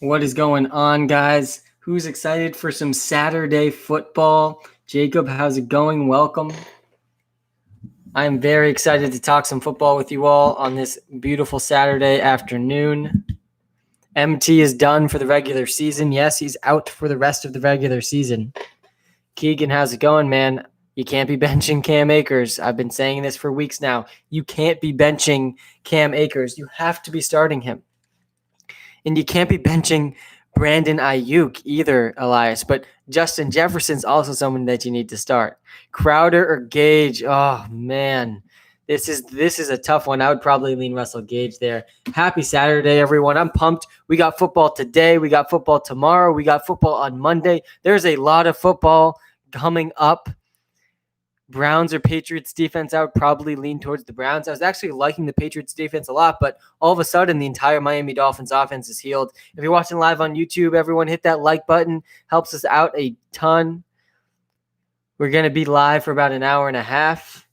What is going on, guys? Who's excited for some Saturday football? Jacob, how's it going? Welcome. I am very excited to talk some football with you all on this beautiful Saturday afternoon. MT is done for the regular season. Yes, he's out for the rest of the regular season. Keegan, how's it going, man? You can't be benching Cam Akers. I've been saying this for weeks now. You can't be benching Cam Akers. You have to be starting him. And you can't be benching Brandon Ayuk either, Elias. But Justin Jefferson's also someone that you need to start. Crowder or Gage? Oh man, this is a tough one. I would probably lean Russell Gage there. Happy Saturday, everyone! I'm pumped. We got football today. We got football tomorrow. We got football on Monday. There's a lot of football coming up. Browns or Patriots defense, I would probably lean towards the Browns. I was actually liking the Patriots defense a lot, but all of a sudden the entire Miami Dolphins offense is healed. If you're watching live on YouTube, everyone hit that like button. Helps us out a ton. We're going to be live for about an hour and a half.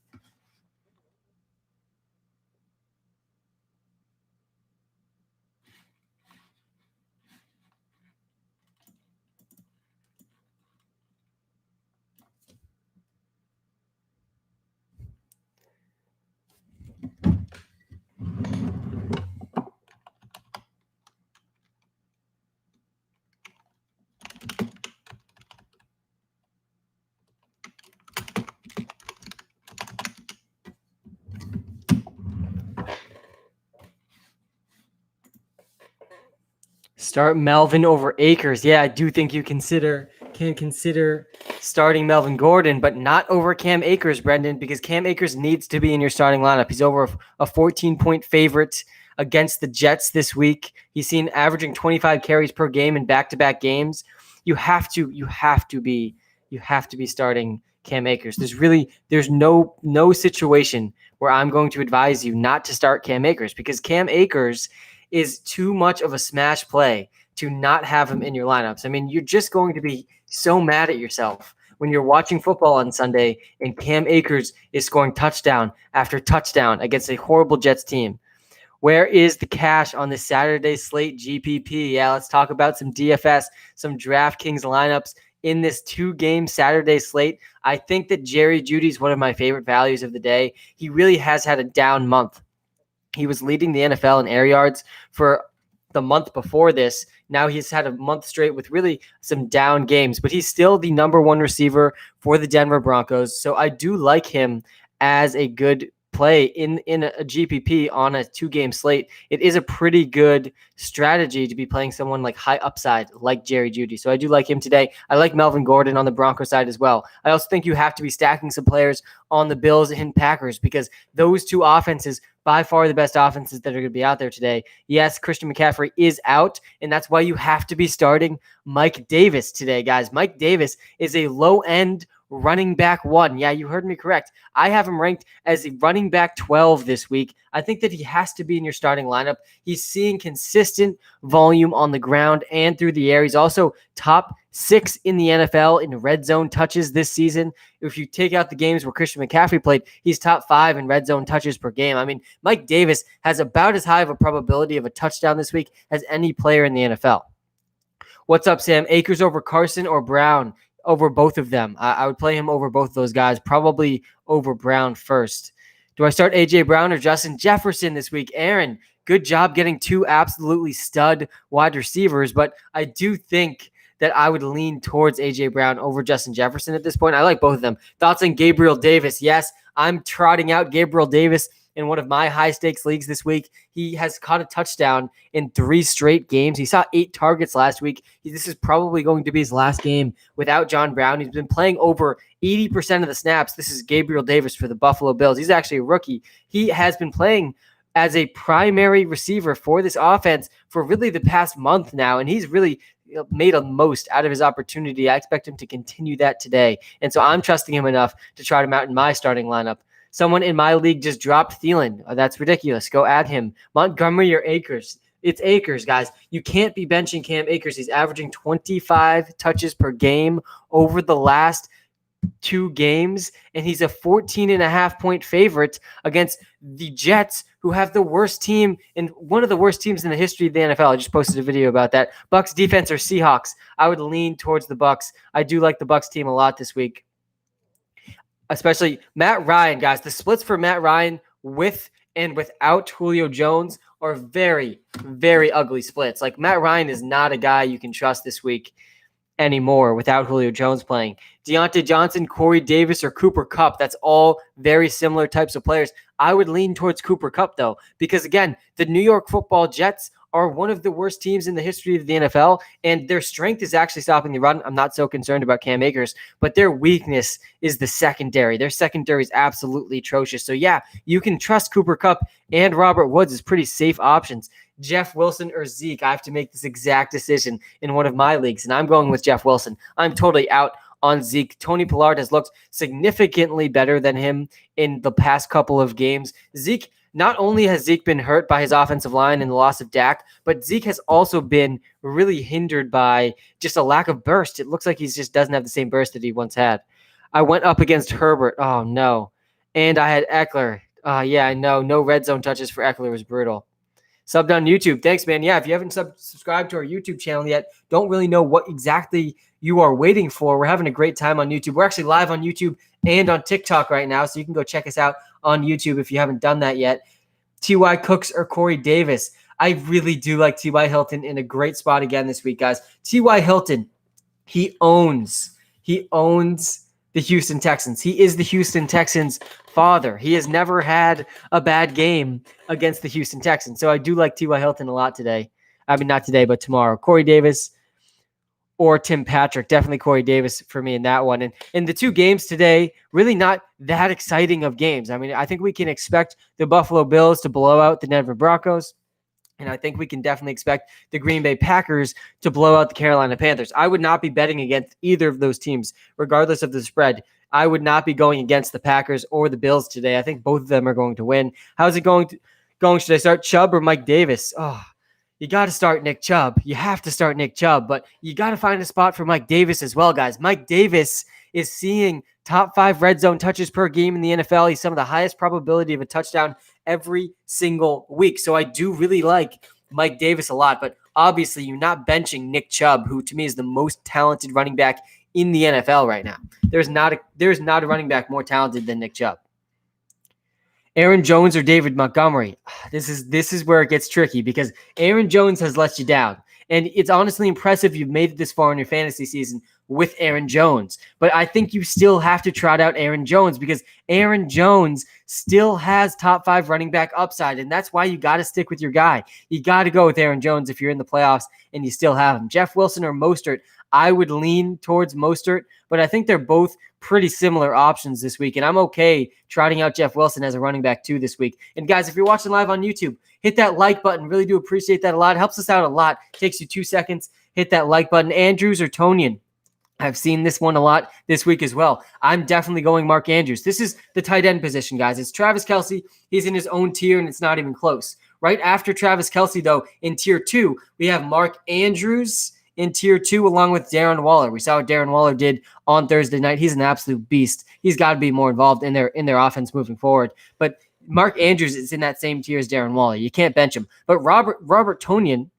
Start Melvin over Akers. Yeah, I do think you can consider starting Melvin Gordon, but not over Cam Akers, Brendan, because Cam Akers needs to be in your starting lineup. He's over a 14-point favorite against the Jets this week. He's seen averaging 25 carries per game in back-to-back games. You have to be starting Cam Akers. There's no situation where I'm going to advise you not to start Cam Akers, because Cam Akers is too much of a smash play to not have him in your lineups. I mean, you're just going to be so mad at yourself when you're watching football on Sunday and Cam Akers is scoring touchdown after touchdown against a horrible Jets team. Where is the cash on the Saturday slate GPP? Yeah, let's talk about some DFS, some DraftKings lineups in this 2-game Saturday slate. I think that Jerry Jeudy is one of my favorite values of the day. He really has had a down month. He was leading the NFL in air yards for the month before this. Now he's had a month straight with really some down games, but he's still the number one receiver for the Denver Broncos. So I do like him as a good play in a GPP on a 2-game slate. It is a pretty good strategy to be playing someone like high upside like Jerry Jeudy. So I do like him today. I like Melvin Gordon on the Broncos side as well. I also think you have to be stacking some players on the Bills and Packers, because those two offenses, by far the best offenses that are going to be out there today. Yes, Christian McCaffrey is out, and that's why you have to be starting Mike Davis today, guys. Mike Davis is a low-end running back 1. Yeah, you heard me correct. I have him ranked as a running back 12 this week. I think that he has to be in your starting lineup. He's seeing consistent volume on the ground and through the air. He's also top 6 in the NFL in red zone touches this season. If you take out the games where Christian McCaffrey played, he's top 5 in red zone touches per game. I mean, Mike Davis has about as high of a probability of a touchdown this week as any player in the NFL. What's up, Sam? Akers over Carson or Brown? Over both of them. I would play him over both of those guys, probably over Brown first. Do I start A.J. Brown or Justin Jefferson this week? Aaron, good job getting 2 absolutely stud wide receivers, but I do think that I would lean towards A.J. Brown over Justin Jefferson at this point. I like both of them. Thoughts on Gabriel Davis? Yes, I'm trotting out Gabriel Davis in one of my high-stakes leagues this week. He has caught a touchdown in 3 straight games. He saw 8 targets last week. This is probably going to be his last game without John Brown. He's been playing over 80% of the snaps. This is Gabriel Davis for the Buffalo Bills. He's actually a rookie. He has been playing as a primary receiver for this offense for really the past month now, and he's really made the most out of his opportunity. I expect him to continue that today, and so I'm trusting him enough to trot him out in my starting lineup. Someone in my league just dropped Thielen. Oh, that's ridiculous. Go add him. Montgomery or Akers? It's Akers, guys. You can't be benching Cam Akers. He's averaging 25 touches per game over the last 2 games, and he's a 14.5-point favorite against the Jets, who have the worst team and one of the worst teams in the history of the NFL. I just posted a video about that. Bucks defense or Seahawks. I would lean towards the Bucks. I do like the Bucks team a lot this week. Especially Matt Ryan, guys. The splits for Matt Ryan with and without Julio Jones are very, very ugly splits. Like, Matt Ryan is not a guy you can trust this week anymore without Julio Jones playing. Deontay Johnson, Corey Davis, or Cooper Kupp, that's all very similar types of players. I would lean towards Cooper Kupp, though, because, again, the New York Football Jets are one of the worst teams in the history of the NFL, and their strength is actually stopping the run. I'm not so concerned about Cam Akers, but their weakness is the secondary. Their secondary is absolutely atrocious. So, yeah, you can trust Cooper Kupp and Robert Woods as pretty safe options. Jeff Wilson or Zeke, I have to make this exact decision in one of my leagues, and I'm going with Jeff Wilson. I'm totally out on Zeke. Tony Pollard has looked significantly better than him in the past couple of games. Not only has Zeke been hurt by his offensive line and the loss of Dak, but Zeke has also been really hindered by just a lack of burst. It looks like he just doesn't have the same burst that he once had. I went up against Herbert. Oh, no. And I had Eckler. Yeah, I know. No red zone touches for Eckler was brutal. Subbed on YouTube. Thanks, man. Yeah, if you haven't subscribed to our YouTube channel yet, don't really know what exactly you are waiting for. We're having a great time on YouTube. We're actually live on YouTube and on TikTok right now, so you can go check us out on YouTube if you haven't done that yet. T.Y. Cooks or Corey Davis. I really do like T.Y. Hilton in a great spot again this week, guys. T.Y. Hilton, he owns the Houston Texans. He is the Houston Texans' father. He has never had a bad game against the Houston Texans. So I do like T.Y. Hilton a lot today. I mean, not today, but tomorrow. Corey Davis or Tim Patrick. Definitely Corey Davis for me in that one. And in the 2 games today, really not that exciting of games. I mean, I think we can expect the Buffalo Bills to blow out the Denver Broncos. And I think we can definitely expect the Green Bay Packers to blow out the Carolina Panthers. I would not be betting against either of those teams, regardless of the spread. I would not be going against the Packers or the Bills today. I think both of them are going to win. How's it going? Should I start Chubb or Mike Davis? Oh, you got to start Nick Chubb. You have to start Nick Chubb, but you got to find a spot for Mike Davis as well, guys. Mike Davis is seeing top 5 red zone touches per game in the NFL. He's some of the highest probability of a touchdown every single week. So I do really like Mike Davis a lot, but obviously you're not benching Nick Chubb, who to me is the most talented running back in the NFL right now. There's not a running back more talented than Nick Chubb. Aaron Jones or David Montgomery. This is where it gets tricky because Aaron Jones has let you down. And it's honestly impressive you've made it this far in your fantasy season with Aaron Jones. But I think you still have to trot out Aaron Jones because Aaron Jones still has top 5 running back upside. And that's why you got to stick with your guy. You got to go with Aaron Jones if you're in the playoffs and you still have him. Jeff Wilson or Mostert. I would lean towards Mostert, but I think they're both pretty similar options this week. And I'm okay trotting out Jeff Wilson as a running back too this week. And guys, if you're watching live on YouTube, hit that like button. Really do appreciate that a lot. It helps us out a lot. It takes you 2 seconds. Hit that like button. Andrews or Tonian. I've seen this one a lot this week as well. I'm definitely going Mark Andrews. This is the tight end position, guys. It's Travis Kelce. He's in his own tier, and it's not even close. Right after Travis Kelce, though, in tier 2, we have Mark Andrews in tier 2 along with Darren Waller. We saw what Darren Waller did on Thursday night. He's an absolute beast. He's got to be more involved in their offense moving forward. But Mark Andrews is in that same tier as Darren Waller. You can't bench him. But Robert Tonyan,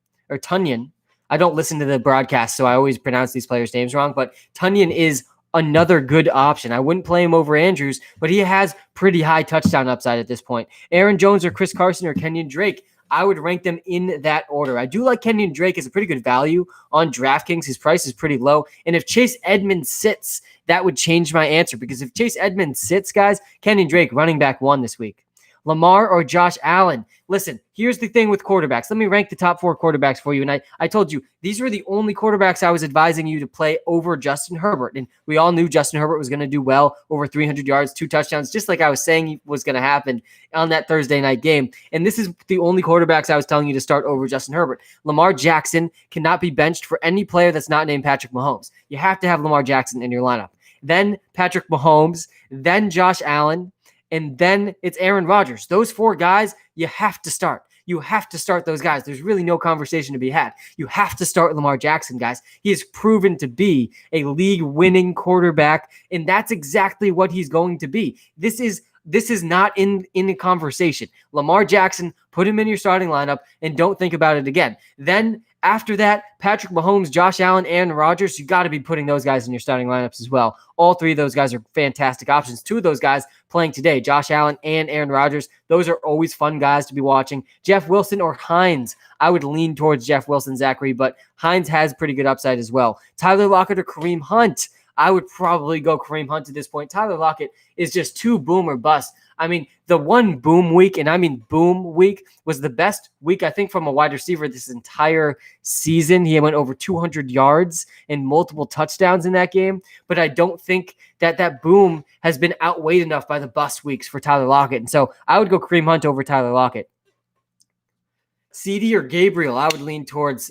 I don't listen to the broadcast, so I always pronounce these players' names wrong, but Tonyan is another good option. I wouldn't play him over Andrews, but he has pretty high touchdown upside at this point. Aaron Jones or Chris Carson or Kenyon Drake, I would rank them in that order. I do like Kenyon Drake as a pretty good value on DraftKings. His price is pretty low. And if Chase Edmonds sits, that would change my answer, because if Chase Edmonds sits, guys, Kenyon Drake running back 1 this week. Lamar or Josh Allen. Listen, here's the thing with quarterbacks. Let me rank the top 4 quarterbacks for you. And I told you, these were the only quarterbacks I was advising you to play over Justin Herbert. And we all knew Justin Herbert was going to do well, over 300 yards, 2 touchdowns, just like I was saying was going to happen on that Thursday night game. And this is the only quarterbacks I was telling you to start over Justin Herbert. Lamar Jackson cannot be benched for any player that's not named Patrick Mahomes. You have to have Lamar Jackson in your lineup. Then Patrick Mahomes, then Josh Allen, and then it's Aaron Rodgers. Those 4 guys you have to start. you have to start those guys. There's really no conversation to be had. You have to start Lamar Jackson, guys. He has proven to be a league-winning quarterback, and that's exactly what he's going to be. This is not in the conversation. Lamar Jackson, put him in your starting lineup and don't think about it again. Then after that, Patrick Mahomes, Josh Allen, Aaron Rodgers, you got to be putting those guys in your starting lineups as well. All three of those guys are fantastic options. Two of those guys playing today, Josh Allen and Aaron Rodgers, those are always fun guys to be watching. Jeff Wilson or Hines, I would lean towards Jeff Wilson, Zachary, but Hines has pretty good upside as well. Tyler Lockett or Kareem Hunt, I would probably go Kareem Hunt at this point. Tyler Lockett is just too boom or bust. I mean, the one boom week, and I mean boom week, was the best week, I think, from a wide receiver this entire season. He went over 200 yards and multiple touchdowns in that game. But I don't think that boom has been outweighed enough by the bust weeks for Tyler Lockett. And so I would go Kareem Hunt over Tyler Lockett. CD or Gabriel, I would lean towards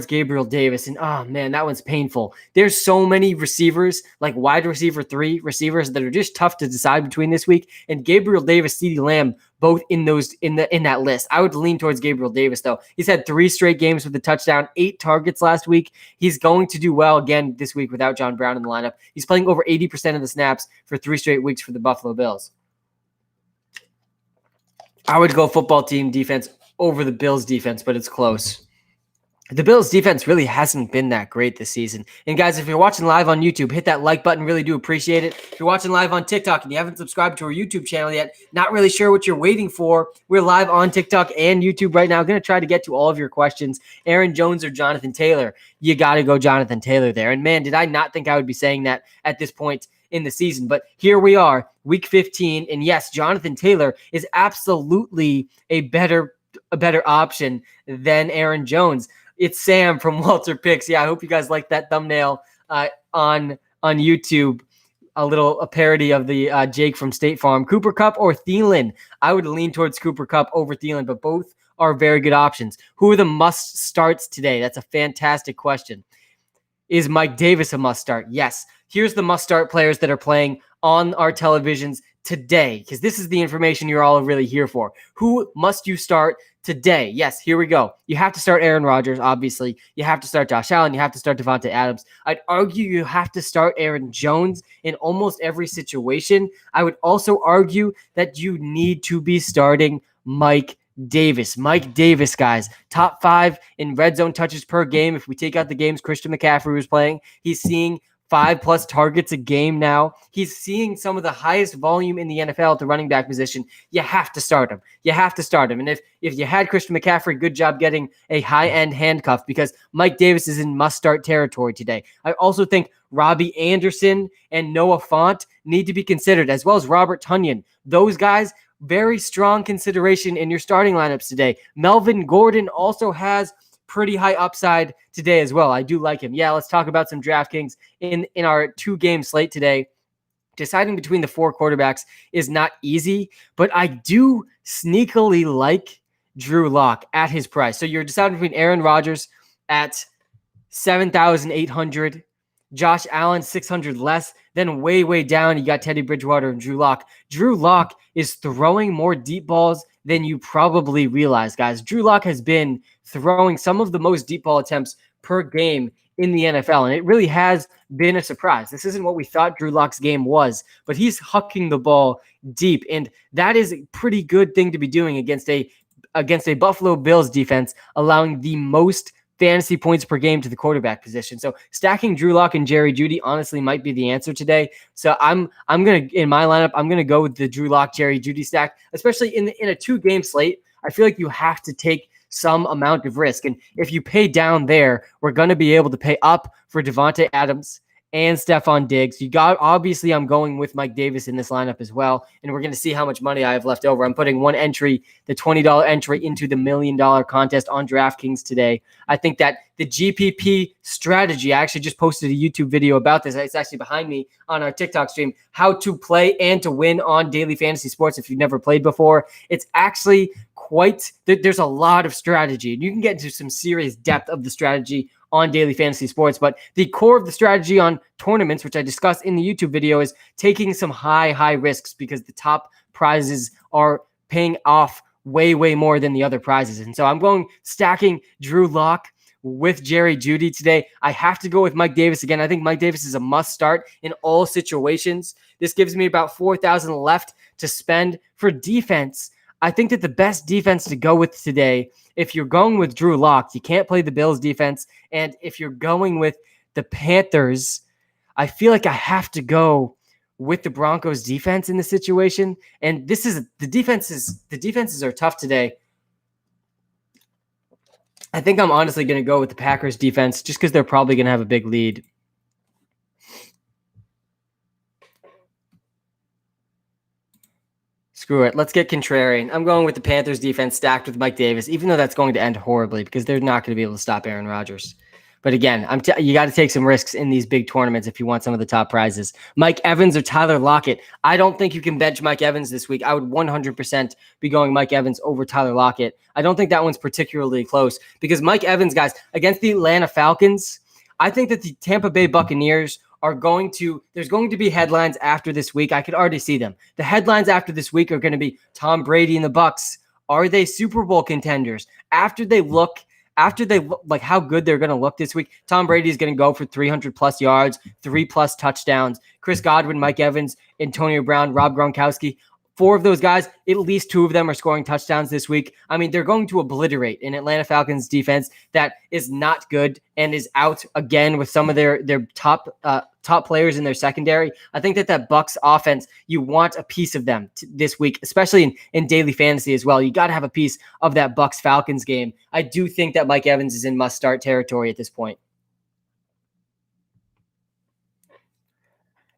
Gabriel Davis. And oh man, that one's painful. There's so many receivers, like wide receiver 3 receivers, that are just tough to decide between this week. And Gabriel Davis, CeeDee Lamb, both in that list. I would lean towards Gabriel Davis, though. He's had 3 straight games with a touchdown, 8 targets last week. He's going to do well again this week without John Brown in the lineup. He's playing over 80% of the snaps for 3 straight weeks for the Buffalo Bills. I would go football team defense over the Bills defense, but it's close. The Bills defense really hasn't been that great this season. And guys, if you're watching live on YouTube, hit that like button. Really do appreciate it. If you're watching live on TikTok and you haven't subscribed to our YouTube channel yet, not really sure what you're waiting for, we're live on TikTok and YouTube right now. I'm going to try to get to all of your questions. Aaron Jones or Jonathan Taylor? You got to go Jonathan Taylor there. And man, did I not think I would be saying that at this point in the season. But here we are, week 15. And yes, Jonathan Taylor is absolutely a better option than Aaron Jones. It's Sam from WalterPicks. Yeah, I hope you guys like that thumbnail on YouTube. A parody of the Jake from State Farm. Cooper Kupp or Thielen? I would lean towards Cooper Kupp over Thielen, but both are very good options. Who are the must starts today? That's a fantastic question. Is Mike Davis a must start? Yes. Here's the must start players that are playing on our televisions today, because this is the information you're all really here for. Who must you start today? Yes, here we go. You have to start Aaron Rodgers, obviously. You have to start Josh Allen. You have to start Devontae Adams. I'd argue you have to start Aaron Jones in almost every situation. I would also argue that you need to be starting Mike Davis. Mike Davis, guys, top 5 in red zone touches per game. If we take out the games Christian McCaffrey was playing, he's seeing 5+ targets a game now. He's seeing some of the highest volume in the NFL at the running back position. You have to start him. And if you had Christian McCaffrey, good job getting a high-end handcuff, because Mike Davis is in must-start territory today. I also think Robbie Anderson and Noah Fant need to be considered, as well as Robert Tonyan. Those guys, very strong consideration in your starting lineups today. Melvin Gordon also has pretty high upside today as well. I do like him. Yeah, let's talk about some DraftKings in our 2-game slate today. Deciding between the 4 quarterbacks is not easy, but I do sneakily like Drew Lock at his price. So you're deciding between Aaron Rodgers at 7,800, Josh Allen 600 less, then way down you got Teddy Bridgewater and Drew Lock. Drew Lock is throwing more deep balls than you probably realize, guys. Drew Lock has been throwing some of the most deep ball attempts per game in the NFL, and it really has been a surprise. This isn't what we thought Drew Lock's game was, but he's hucking the ball deep, and that is a pretty good thing to be doing against a Buffalo Bills defense, allowing the most fantasy points per game to the quarterback position. So stacking Drew Lock and Jerry Jeudy honestly might be the answer today. So I'm gonna, in my lineup, I'm gonna go with the Drew Lock Jerry Jeudy stack, especially in a 2-game slate. I feel like you have to take some amount of risk, and if you pay down there, we're gonna be able to pay up for Devontae Adams and Stephon Diggs. Obviously, I'm going with Mike Davis in this lineup as well, and we're going to see how much money I have left over. I'm putting one entry, the $20 entry, into the $1 million contest on DraftKings today. I think that the GPP strategy, I actually just posted a YouTube video about this. It's actually behind me on our TikTok stream, how to play and to win on daily fantasy sports if you've never played before. It's actually there's a lot of strategy, and you can get into some serious depth of the strategy on daily fantasy sports. But the core of the strategy on tournaments, which I discussed in the YouTube video, is taking some high risks, because the top prizes are paying off way, way more than the other prizes. And so I'm going stacking Drew Lock with Jerry Jeudy today. I have to go with Mike Davis again. I think Mike Davis is a must start in all situations. This gives me about 4,000 left to spend for defense. I think that the best defense to go with today, if you're going with Drew Lock, you can't play the Bills defense. And if you're going with the Panthers, I feel like I have to go with the Broncos defense in the situation. And the defenses are tough today. I think I'm honestly going to go with the Packers defense just because they're probably going to have a big lead. Screw it. Let's get contrarian. I'm going with the Panthers defense stacked with Mike Davis, even though that's going to end horribly because they're not going to be able to stop Aaron Rodgers. But again, you got to take some risks in these big tournaments if you want some of the top prizes. Mike Evans or Tyler Lockett. I don't think you can bench Mike Evans this week. I would 100% be going Mike Evans over Tyler Lockett. I don't think that one's particularly close because Mike Evans, guys, against the Atlanta Falcons, I think that the Tampa Bay Buccaneers there's going to be headlines after this week. I could already see them. The headlines after this week are going to be Tom Brady and the Bucs. Are they Super Bowl contenders? After they look like how good they're going to look this week, Tom Brady is going to go for 300 plus yards, 3+ touchdowns. Chris Godwin, Mike Evans, Antonio Brown, Rob Gronkowski. 4 of those guys, at least 2 of them are scoring touchdowns this week. I mean, they're going to obliterate an Atlanta Falcons defense that is not good and is out again with some of their top players in their secondary. I think that Bucs offense, you want a piece of them this week, especially in daily fantasy as well. You got to have a piece of that Bucs Falcons game. I do think that Mike Evans is in must-start territory at this point.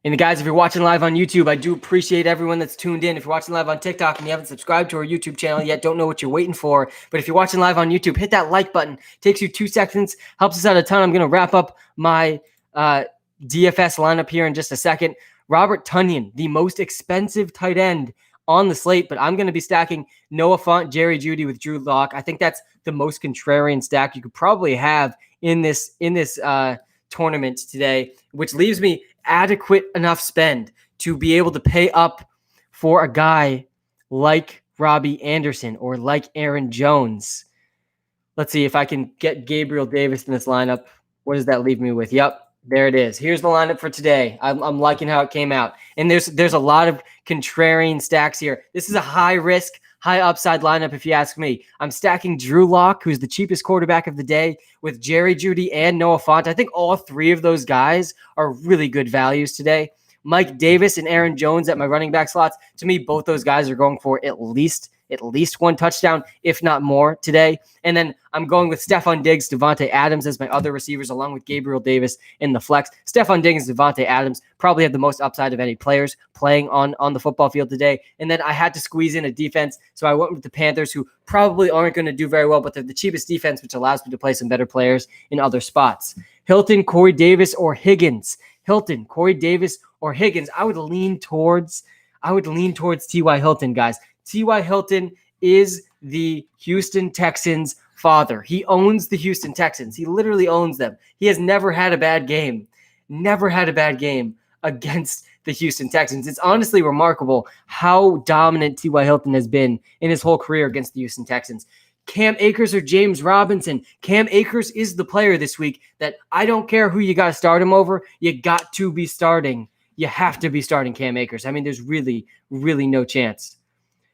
And guys, if you're watching live on YouTube, I do appreciate everyone that's tuned in. If you're watching live on TikTok and you haven't subscribed to our YouTube channel yet, don't know what you're waiting for. But if you're watching live on YouTube, hit that like button. Takes you 2 seconds, helps us out a ton. I'm going to wrap up my DFS lineup here in just a second. Robert Tonyan, the most expensive tight end on the slate, but I'm going to be stacking Noah Fant, Jerry Jeudy with Drew Lock. I think that's the most contrarian stack you could probably have in this tournament today, which leaves me adequate enough spend to be able to pay up for a guy like Robbie Anderson or like Aaron Jones. Let's see if I can get Gabriel Davis in this lineup. What does that leave me with? Yep, there it is. Here's the lineup for today. I'm liking how it came out. And there's a lot of contrarian stacks here. This is a high risk, high upside lineup, if you ask me. I'm stacking Drew Lock, who's the cheapest quarterback of the day, with Jerry Jeudy and Noah Fant. I think all 3 of those guys are really good values today. Mike Davis and Aaron Jones at my running back slots. To me, both those guys are going for at least 1 touchdown, if not more today. And then I'm going with Stephon Diggs, Devontae Adams as my other receivers, along with Gabriel Davis in the flex. Stephon Diggs and Devontae Adams probably have the most upside of any players playing on the football field today. And then I had to squeeze in a defense, so I went with the Panthers, who probably aren't going to do very well, but they're the cheapest defense, which allows me to play some better players in other spots. Hilton, Corey Davis, or Higgins. Hilton, Corey Davis, or Higgins. I would lean towards T.Y. Hilton, guys. T.Y. Hilton is the Houston Texans' father. He owns the Houston Texans. He literally owns them. He has never had a bad game. Never had a bad game against the Houston Texans. It's honestly remarkable how dominant T.Y. Hilton has been in his whole career against the Houston Texans. Cam Akers or James Robinson. Cam Akers is the player this week that I don't care who you got to start him over. You got to be starting. You have to be starting Cam Akers. I mean, there's really, really no chance.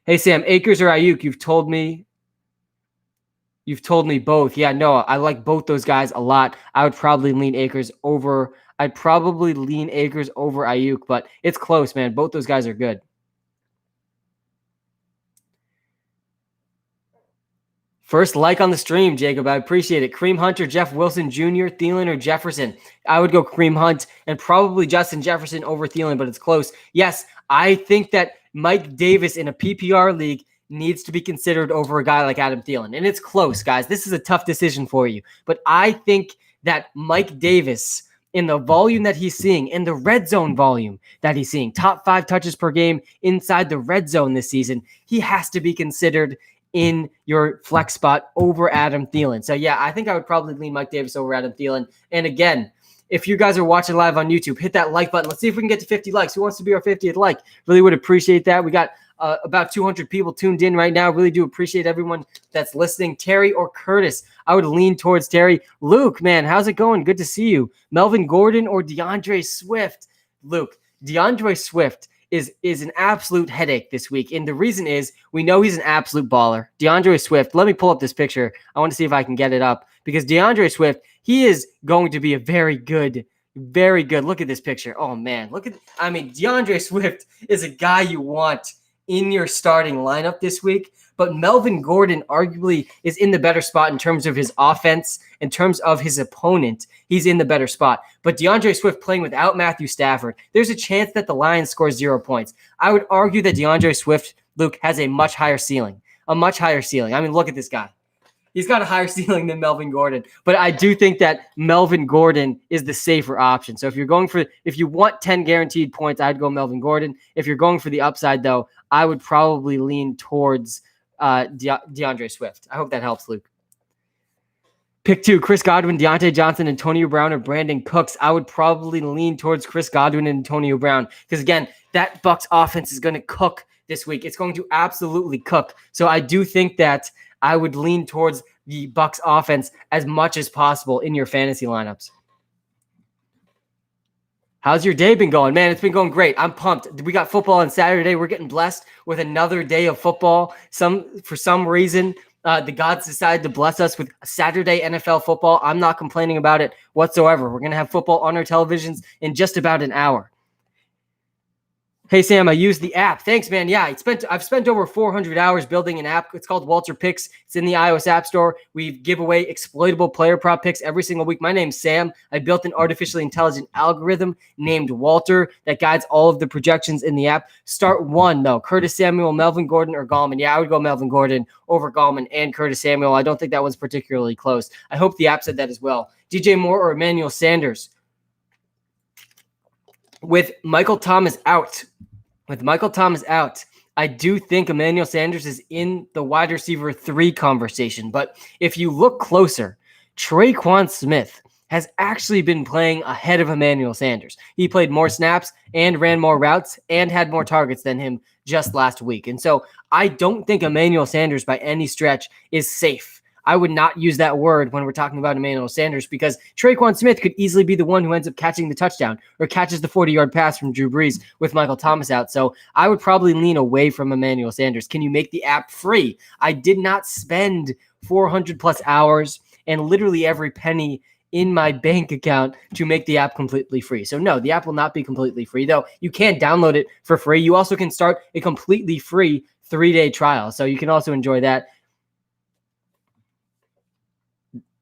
Hey, Sam, Akers or Ayuk? You've told me both. Yeah, no, I like both those guys a lot. I would probably lean Akers over. I'd probably lean Akers over Ayuk, but it's close, man. Both those guys are good. First like on the stream, Jacob. I appreciate it. Kareem Hunt or Jeff Wilson Jr., Thielen or Jefferson? I would go Kareem Hunt and probably Justin Jefferson over Thielen, but it's close. Yes, I think that Mike Davis in a PPR league needs to be considered over a guy like Adam Thielen. And it's close, guys. This is a tough decision for you. But I think that Mike Davis, in the volume that he's seeing, in the red zone volume that he's seeing, top 5 touches per game inside the red zone this season, he has to be considered in your flex spot over Adam Thielen. So yeah, I think I would probably lean Mike Davis over Adam Thielen. And again, if you guys are watching live on YouTube, hit that like button. Let's see if we can get to 50 likes. Who wants to be our 50th like? Really would appreciate that. We got about 200 people tuned in right now. Really do appreciate everyone that's listening. Terry or Curtis? I would lean towards Terry. Luke, man, how's it going? Good to see you. Melvin Gordon or DeAndre Swift? Luke, DeAndre Swift is an absolute headache this week. And the reason is we know he's an absolute baller. DeAndre Swift, let me pull up this picture. I want to see if I can get it up because DeAndre Swift, he is going to be a very good. Look at this picture. Oh man, DeAndre Swift is a guy you want in your starting lineup this week, but Melvin Gordon arguably is in the better spot in terms of his offense, in terms of his opponent. He's in the better spot. But DeAndre Swift playing without Matthew Stafford, there's a chance that the Lions score 0 points. I would argue that DeAndre Swift, Luke, has a much higher ceiling. Look at this guy. He's got a higher ceiling than Melvin Gordon, but I do think that Melvin Gordon is the safer option. So if you want 10 guaranteed points, I'd go Melvin Gordon. If you're going for the upside, though, I would probably lean towards DeAndre Swift. I hope that helps, Luke. Pick 2, Chris Godwin, Deontay Johnson, Antonio Brown, or Brandon Cooks. I would probably lean towards Chris Godwin and Antonio Brown because, again, that Bucs offense is going to cook this week. It's going to absolutely cook. So I do think that I would lean towards the Bucs offense as much as possible in your fantasy lineups. How's your day been going? Man, it's been going great. I'm pumped. We got football on Saturday. We're getting blessed with another day of football. For some reason, the gods decided to bless us with Saturday NFL football. I'm not complaining about it whatsoever. We're going to have football on our televisions in just about an hour. Hey, Sam, I used the app. Thanks, man. Yeah, I've spent over 400 hours building an app. It's called WalterPicks. It's in the iOS App Store. We give away exploitable player prop picks every single week. My name's Sam. I built an artificially intelligent algorithm named Walter that guides all of the projections in the app. Start 1, though. Curtis Samuel, Melvin Gordon, or Gallman. Yeah, I would go Melvin Gordon over Gallman and Curtis Samuel. I don't think that one's particularly close. I hope the app said that as well. DJ Moore or Emmanuel Sanders? With Michael Thomas out, I do think Emmanuel Sanders is in the wide receiver 3 conversation. But if you look closer, Traquan Smith has actually been playing ahead of Emmanuel Sanders. He played more snaps and ran more routes and had more targets than him just last week. And so I don't think Emmanuel Sanders by any stretch is safe. I would not use that word when we're talking about Emmanuel Sanders because Traquan Smith could easily be the one who ends up catching the touchdown or catches the 40-yard pass from Drew Brees with Michael Thomas out. So I would probably lean away from Emmanuel Sanders. Can you make the app free? I did not spend 400 plus hours and literally every penny in my bank account to make the app completely free. So no, the app will not be completely free, though you can download it for free. You also can start a completely free 3-day trial. So you can also enjoy that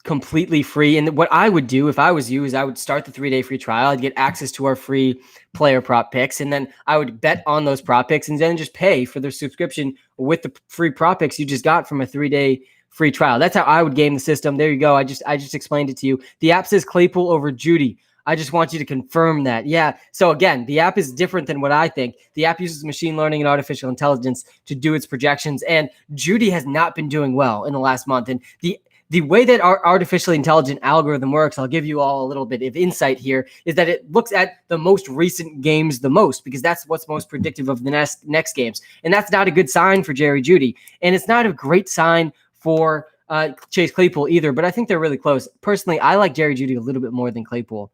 completely free. And what I would do if I was you is I would start the 3-day free trial. I'd get access to our free player prop picks. And then I would bet on those prop picks and then just pay for the subscription with the free prop picks you just got from a 3-day free trial. That's how I would game the system. There you go. I just explained it to you. The app says Claypool over Judy. I just want you to confirm that. Yeah. So again, the app is different than what I think. The app uses machine learning and artificial intelligence to do its projections. And Judy has not been doing well in the last month. And the way that our artificially intelligent algorithm works, I'll give you all a little bit of insight here, is that it looks at the most recent games the most because that's what's most predictive of the next games. And that's not a good sign for Jerry Jeudy. And it's not a great sign for Chase Claypool either, but I think they're really close. Personally, I like Jerry Jeudy a little bit more than Claypool.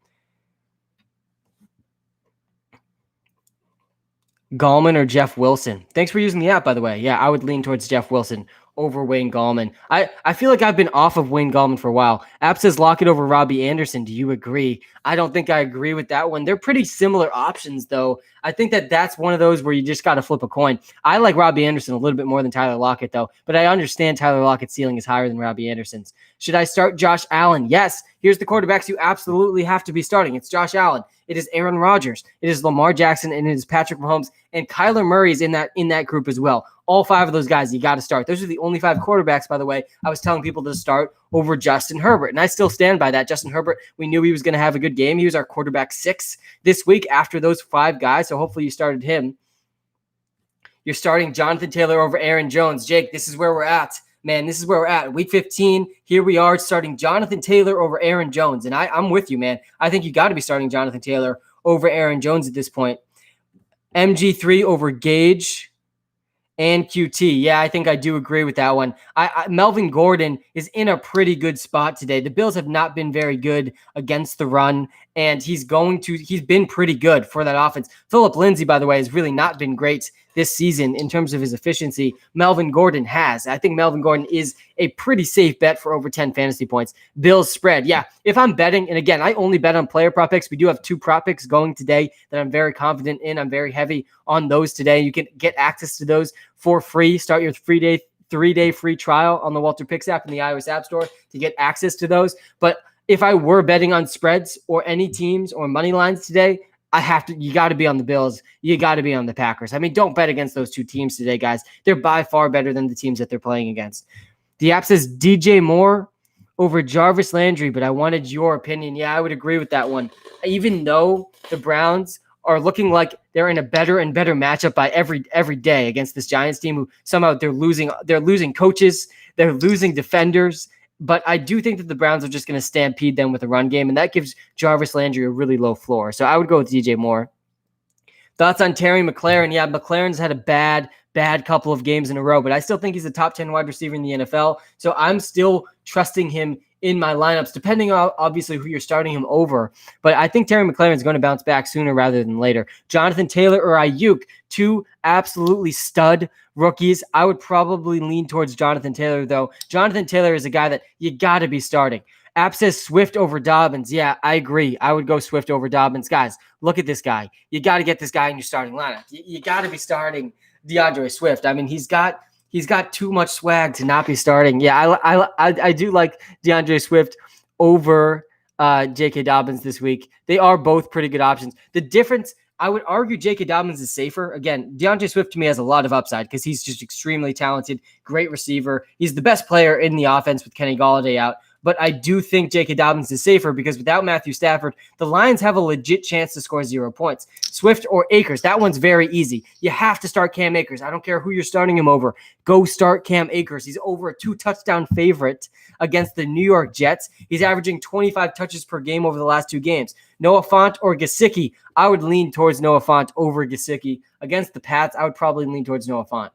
Gallman or Jeff Wilson? Thanks for using the app, by the way. Yeah, I would lean towards Jeff Wilson over Wayne Gallman. I feel like I've been off of Wayne Gallman for a while. App says Lockett over Robbie Anderson. Do you agree? I don't think I agree with that one. They're pretty similar options, though. I think that that's one of those where you just got to flip a coin. I like Robbie Anderson a little bit more than Tyler Lockett, though, but I understand Tyler Lockett's ceiling is higher than Robbie Anderson's. Should I start Josh Allen? Yes. Here's the quarterbacks you absolutely have to be starting. It's Josh Allen. It is Aaron Rodgers. It is Lamar Jackson, and it is Patrick Mahomes, and Kyler Murray is in that group as well. All 5 of those guys you got to start. Those are the only 5 quarterbacks, by the way, I was telling people to start over Justin Herbert, and I still stand by that. Justin Herbert, we knew he was going to have a good game. He was our quarterback 6 this week after those 5 guys, so hopefully you started him. You're starting Jonathan Taylor over Aaron Jones. Jake, this is where we're at. Man, this is where we're at. Week 15, here we are starting Jonathan Taylor over Aaron Jones, and I'm with you, man. I think you got to be starting Jonathan Taylor over Aaron Jones at this point. MG3 over Gage. And QT. Yeah, I think I do agree with that one. Melvin Gordon is in a pretty good spot today. The Bills have not been very good against the run, and he's been pretty good for that offense. Phillip Lindsay, by the way, has really not been great this season in terms of his efficiency. Melvin Gordon has. I think Melvin Gordon is a pretty safe bet for over 10 fantasy points. Bills spread. Yeah, if I'm betting, and again, I only bet on player prop picks. We do have 2 prop picks going today that I'm very confident in. I'm very heavy on those today. You can get access to those for free. Start your 3-day free trial on the WalterPicks app in the iOS App Store to get access to those. But if I were betting on spreads or any teams or money lines today, you got to be on the Bills. You got to be on the Packers. I mean, don't bet against those 2 teams today, guys. They're by far better than the teams that they're playing against. The app says DJ Moore over Jarvis Landry, but I wanted your opinion. Yeah, I would agree with that one. Even though the Browns are looking like they're in a better and better matchup by every day against this Giants team, who somehow they're losing coaches, they're losing defenders. But I do think that the Browns are just going to stampede them with a run game, and that gives Jarvis Landry a really low floor. So I would go with DJ Moore. Thoughts on Terry McLaurin? Yeah, McLaurin's had a bad couple of games in a row, but I still think he's a top 10 wide receiver in the NFL. So I'm still trusting him in my lineups, depending on obviously who you're starting him over. But I think Terry McLaurin is going to bounce back sooner rather than later. Jonathan Taylor or Ayuk, 2 absolutely stud rookies. I would probably lean towards Jonathan Taylor, though. Jonathan Taylor is a guy that you got to be starting. App says Swift over Dobbins. Yeah, I agree. I would go Swift over Dobbins. Guys, look at this guy. You got to get this guy in your starting lineup. You got to be starting DeAndre Swift. I mean, he's got too much swag to not be starting. Yeah, I do like DeAndre Swift over J.K. Dobbins this week. They are both pretty good options. The difference, I would argue J.K. Dobbins is safer. Again, DeAndre Swift to me has a lot of upside because he's just extremely talented, great receiver. He's the best player in the offense with Kenny Golladay out. But I do think J.K. Dobbins is safer because without Matthew Stafford, the Lions have a legit chance to score 0 points. Swift or Akers, that one's very easy. You have to start Cam Akers. I don't care who you're starting him over. Go start Cam Akers. He's over a 2-touchdown favorite against the New York Jets. He's averaging 25 touches per game over the last 2 games. Noah Fant or Gesicki, I would lean towards Noah Fant over Gesicki. Against the Pats, I would probably lean towards Noah Fant.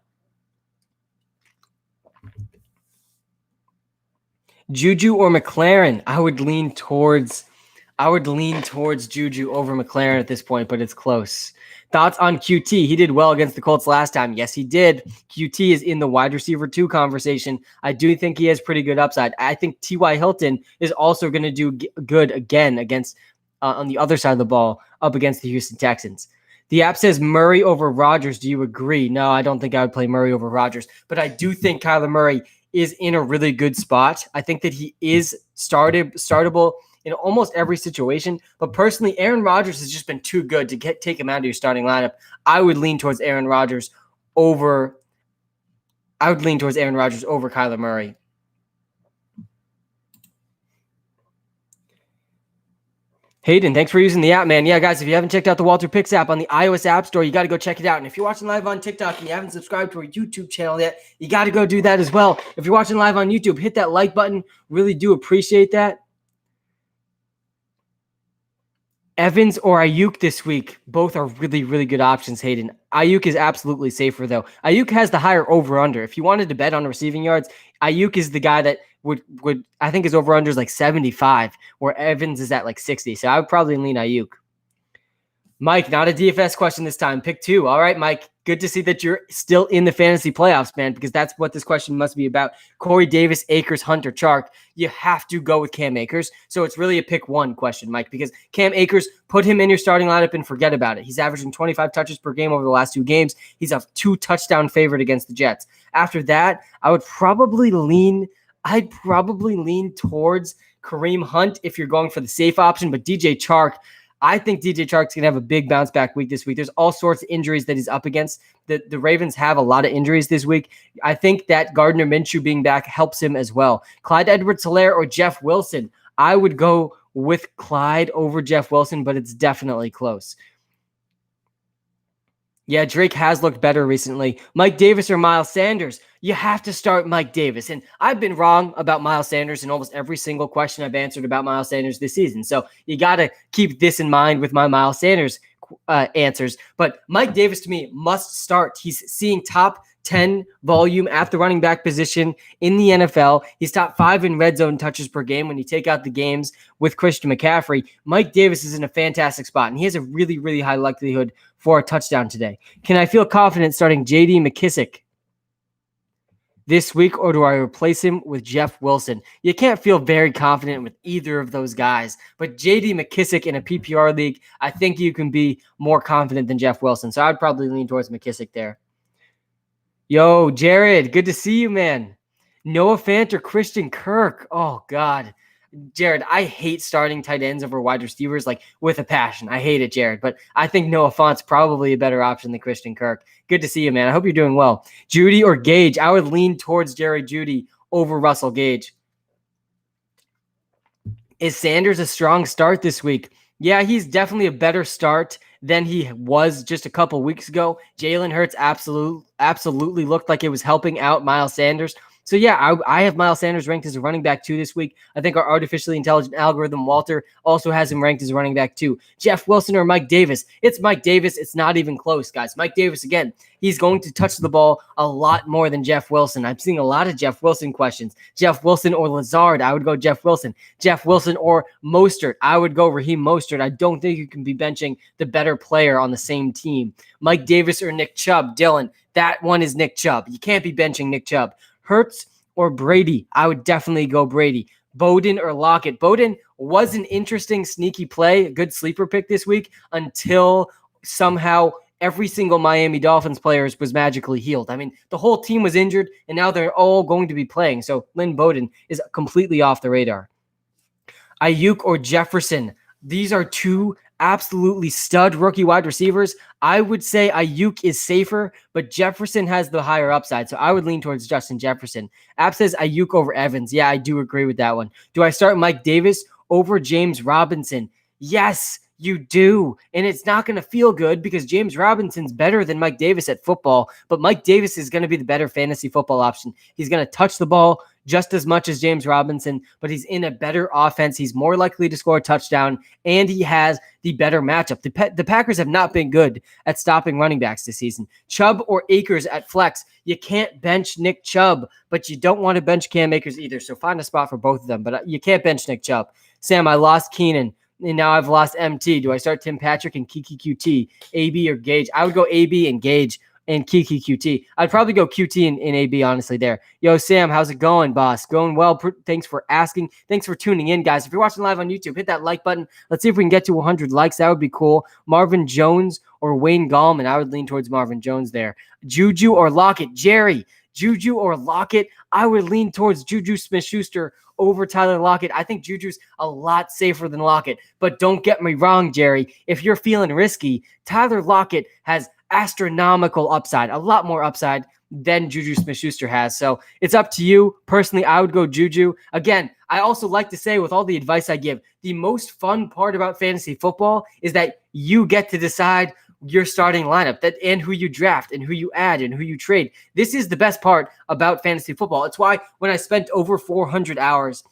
Juju or McLaurin, I would lean towards Juju over McLaurin at this point, but it's close. Thoughts on QT? He did well against the Colts last time. Yes, he did. QT is in the wide receiver 2 conversation. I do think he has pretty good upside. I think T.Y. Hilton is also going to do good again against on the other side of the ball up against the Houston Texans. The app says Murray over Rodgers. Do you agree? No, I don't think I would play Murray over Rodgers, but I do think Kyler Murray is in a really good spot. I think that he is startable in almost every situation. But personally, Aaron Rodgers has just been too good to take him out of your starting lineup. I would lean towards Aaron Rodgers over Kyler Murray. Hayden, thanks for using the app, man. Yeah, guys, if you haven't checked out the WalterPicks app on the iOS App Store, you got to go check it out. And if you're watching live on TikTok and you haven't subscribed to our YouTube channel yet, you got to go do that as well. If you're watching live on YouTube, hit that like button. Really do appreciate that. Evans or Ayuk this week, both are really, really good options, Hayden. Ayuk is absolutely safer, though. Ayuk has the higher over-under. If you wanted to bet on receiving yards, Ayuk is the guy that would I think his over-under is like 75, where Evans is at like 60. So I would probably lean Ayuk. Mike, not a DFS question this time. Pick 2. All right, Mike. Good to see that you're still in the fantasy playoffs, man, because that's what this question must be about. Corey Davis, Akers, Hunter, Chark. You have to go with Cam Akers. So it's really a pick 1 question, Mike, because Cam Akers, put him in your starting lineup and forget about it. He's averaging 25 touches per game over the last 2 games. He's a 2-touchdown favorite against the Jets. After that, I'd probably lean towards Kareem Hunt if you're going for the safe option, but DJ Chark, I think DJ Chark's going to have a big bounce back week this week. There's all sorts of injuries that he's up against. The Ravens have a lot of injuries this week. I think that Gardner Minshew being back helps him as well. Clyde Edwards-Helaire or Jeff Wilson. I would go with Clyde over Jeff Wilson, but it's definitely close. Yeah, Drake has looked better recently. Mike Davis or Miles Sanders? You have to start Mike Davis. And I've been wrong about Miles Sanders in almost every single question I've answered about Miles Sanders this season. So you got to keep this in mind with my Miles Sanders answers. But Mike Davis, to me, must start. He's seeing top 10 volume at the running back position in the NFL. He's top 5 in red zone touches per game when you take out the games with Christian McCaffrey. Mike Davis is in a fantastic spot, and he has a really, really high likelihood for a touchdown today. Can I feel confident starting J.D. McKissic this week, or do I replace him with Jeff Wilson? You can't feel very confident with either of those guys, but J.D. McKissic in a PPR league, I think you can be more confident than Jeff Wilson, so I'd probably lean towards McKissic there. Yo, Jared, good to see you, man. Noah Fant or Christian Kirk? Oh, God. Jared, I hate starting tight ends over wide receivers like with a passion. I hate it, Jared, but I think Noah Fant's probably a better option than Christian Kirk. Good to see you, man. I hope you're doing well. Judy or Gage? I would lean towards Jerry Judy over Russell Gage. Is Sanders a strong start this week? Yeah, he's definitely a better start than he was just a couple weeks ago. Jalen Hurts absolutely looked like it was helping out Miles Sanders. So yeah, I have Miles Sanders ranked as a running back 2 this week. I think our artificially intelligent algorithm, Walter, also has him ranked as a running back 2. Jeff Wilson or Mike Davis? It's Mike Davis. It's not even close, guys. Mike Davis, again, he's going to touch the ball a lot more than Jeff Wilson. I'm seeing a lot of Jeff Wilson questions. Jeff Wilson or Lazard? I would go Jeff Wilson. Jeff Wilson or Mostert? I would go Raheem Mostert. I don't think you can be benching the better player on the same team. Mike Davis or Nick Chubb? Dylan, that one is Nick Chubb. You can't be benching Nick Chubb. Hurts or Brady? I would definitely go Brady. Bowden or Lockett? Bowden was an interesting, sneaky play, a good sleeper pick this week until somehow every single Miami Dolphins player was magically healed. I mean, the whole team was injured, and now they're all going to be playing. So Lynn Bowden is completely off the radar. Ayuk or Jefferson? These are two absolutely stud rookie wide receivers. I would say Ayuk is safer, but Jefferson has the higher upside. So I would lean towards Justin Jefferson. App says Ayuk over Evans. Yeah, I do agree with that one. Do I start Mike Davis over James Robinson? Yes, you do. And it's not going to feel good because James Robinson's better than Mike Davis at football, but Mike Davis is going to be the better fantasy football option. He's going to touch the ball just as much as James Robinson, but he's in a better offense. He's more likely to score a touchdown, and he has the better matchup. The Packers have not been good at stopping running backs this season. Chubb or Akers at flex? You can't bench Nick Chubb, but you don't want to bench Cam Akers either, so find a spot for both of them, but you can't bench Nick Chubb. Sam, I lost Keenan, and now I've lost MT. Do I start Tim Patrick and Kiki QT, AB or Gage? I would go AB and Gage and Kiki QT. I'd probably go QT and AB, honestly, there. Yo, Sam, how's it going, boss? Going well. Thanks for asking. Thanks for tuning in, guys. If you're watching live on YouTube, hit that like button. Let's see if we can get to 100 likes. That would be cool. Marvin Jones or Wayne Gallman? I would lean towards Marvin Jones there. Juju or Lockett? Jerry, Juju or Lockett? I would lean towards Juju Smith-Schuster over Tyler Lockett. I think Juju's a lot safer than Lockett. But don't get me wrong, Jerry. If you're feeling risky, Tyler Lockett has astronomical upside, a lot more upside than Juju Smith-Schuster has. So it's up to you. Personally, I would go Juju. Again, I also like to say with all the advice I give, the most fun part about fantasy football is that you get to decide your starting lineup and who you draft and who you add and who you trade. This is the best part about fantasy football. It's why when I spent over 400 hours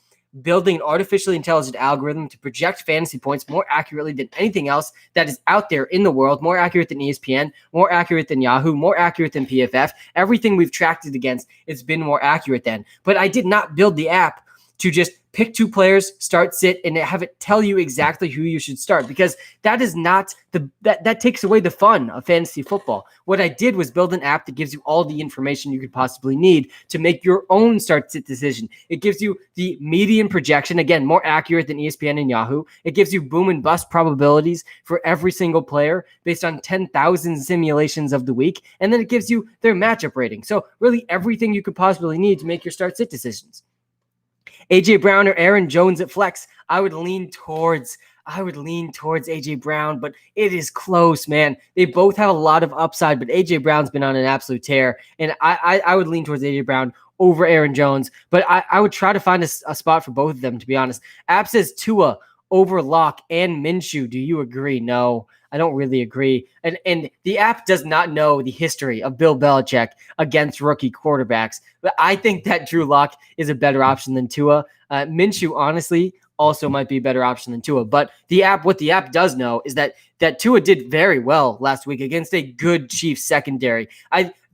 building an artificially intelligent algorithm to project fantasy points more accurately than anything else that is out there in the world, more accurate than ESPN, more accurate than Yahoo, more accurate than PFF. Everything we've tracked it against, it's been more accurate than. But I did not build the app to just pick 2 players, start, sit, and have it tell you exactly who you should start, because that is not that takes away the fun of fantasy football. What I did was build an app that gives you all the information you could possibly need to make your own start, sit decision. It gives you the median projection, again, more accurate than ESPN and Yahoo. It gives you boom and bust probabilities for every single player based on 10,000 simulations of the week, and then it gives you their matchup rating. So really everything you could possibly need to make your start, sit decisions. AJ Brown or Aaron Jones at flex? I would lean towards AJ Brown, but it is close, man. They both have a lot of upside, but AJ Brown's been on an absolute tear, and I would lean towards AJ Brown over Aaron Jones, but I would try to find a spot for both of them, to be honest. App says Tua over Locke and Minshew. Do you agree? No, I don't really agree. And the app does not know the history of Bill Belichick against rookie quarterbacks. But I think that Drew Lock is a better option than Tua. Minshew, honestly, also might be a better option than Tua. But what the app does know is that Tua did very well last week against a good Chiefs secondary.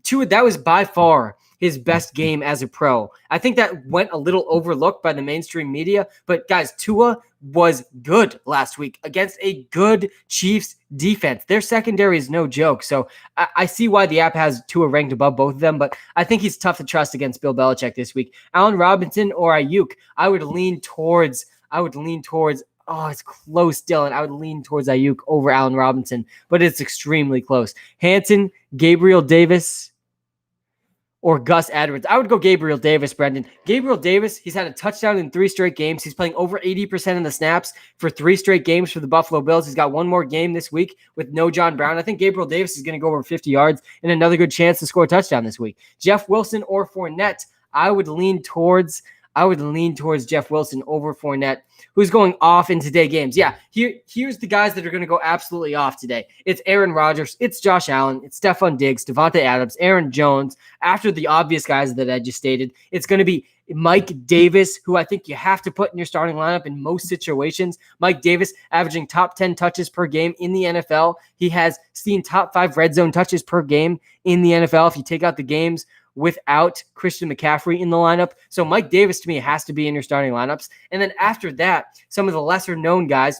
Tua, that was by far his best game as a pro. I think that went a little overlooked by the mainstream media, but guys, Tua was good last week against a good Chiefs defense. Their secondary is no joke. So I see why the app has Tua ranked above both of them, but I think he's tough to trust against Bill Belichick this week. Allen Robinson or Ayuk, I would lean towards, oh, it's close, Dylan. I would lean towards Ayuk over Allen Robinson, but it's extremely close. Hanson, Gabriel Davis, or Gus Edwards. I would go Gabriel Davis, Brendan. Gabriel Davis, he's had a touchdown in 3 straight games. He's playing over 80% of the snaps for 3 straight games for the Buffalo Bills. He's got one more game this week with no John Brown. I think Gabriel Davis is going to go over 50 yards and another good chance to score a touchdown this week. Jeff Wilson or Fournette, I would lean towards Jeff Wilson over Fournette, who's going off in today games. Yeah, here's the guys that are going to go absolutely off today. It's Aaron Rodgers, it's Josh Allen, it's Stephon Diggs, Devontae Adams, Aaron Jones. After the obvious guys that I just stated, it's going to be Mike Davis, who I think you have to put in your starting lineup in most situations. Mike Davis averaging top 10 touches per game in the NFL. He has seen top 5 red zone touches per game in the NFL if you take out the games without Christian McCaffrey in the lineup. So Mike Davis, to me, has to be in your starting lineups. And then after that, some of the lesser known guys,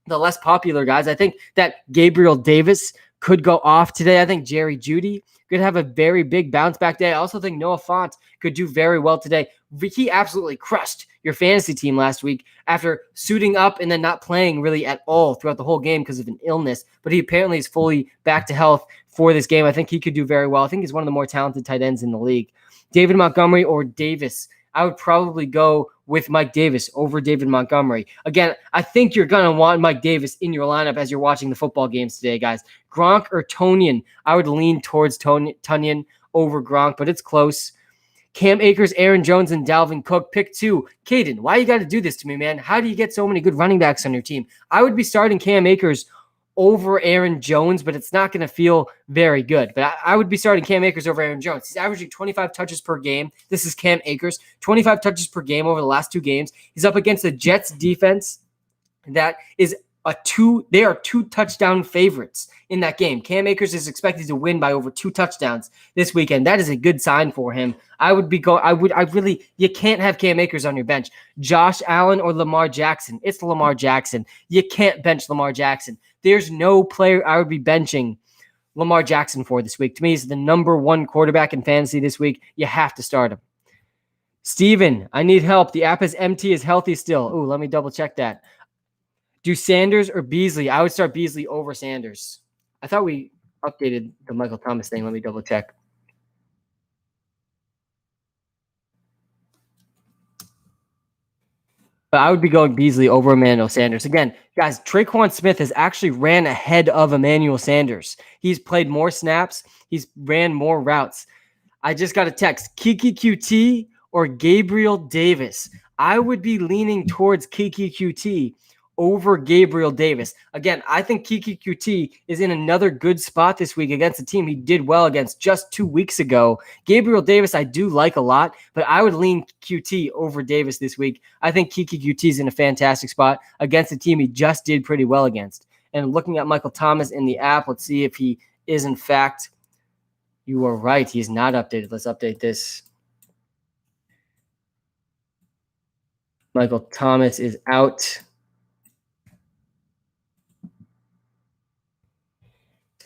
the less popular guys, I think that Gabriel Davis could go off today. I think Jerry Jeudy could have a very big bounce back day. I also think Noah Fant could do very well today. He absolutely crushed your fantasy team last week after suiting up and then not playing really at all throughout the whole game because of an illness. But he apparently is fully back to health for this game. I think he could do very well. I think he's one of the more talented tight ends in the league. David Montgomery or Davis, I would probably go with Mike Davis over David Montgomery. Again, I think you're going to want Mike Davis in your lineup as you're watching the football games today, guys. Gronk or Tonyan, I would lean towards Tonyan over Gronk, but it's close. Cam Akers, Aaron Jones, and Dalvin Cook. Pick 2. Caden, why you got to do this to me, man? How do you get so many good running backs on your team? I would be starting Cam Akers over Aaron Jones, but it's not going to feel very good. But I would be starting Cam Akers over Aaron Jones. He's averaging 25 touches per game. This is Cam Akers, 25 touches per game over the last 2 games. He's up against the Jets defense that is they are 2 touchdown favorites in that game. Cam Akers is expected to win by over 2 touchdowns this weekend. That is a good sign for him. You can't have Cam Akers on your bench. Josh Allen or Lamar Jackson. It's Lamar Jackson. You can't bench Lamar Jackson. There's no player I would be benching Lamar Jackson for this week. To me, he's the number 1 quarterback in fantasy this week. You have to start him. Steven, I need help. The app is empty, is healthy still. Ooh, let me double check that. Do Sanders or Beasley? I would start Beasley over Sanders. I thought we updated the Michael Thomas thing. Let me double check. But I would be going Beasley over Emmanuel Sanders. Again, guys, Traquan Smith has actually ran ahead of Emmanuel Sanders. He's played more snaps. He's ran more routes. I just got a text. Kiki QT or Gabriel Davis? I would be leaning towards Kiki QT over Gabriel Davis. Again, I think Kiki QT is in another good spot this week against a team he did well against just 2 weeks ago. Gabriel Davis, I do like a lot, but I would lean QT over Davis this week. I think Kiki QT is in a fantastic spot against a team he just did pretty well against. And looking at Michael Thomas in the app, let's see if he is in fact, you are right, he's not updated. Let's update this. Michael Thomas is out.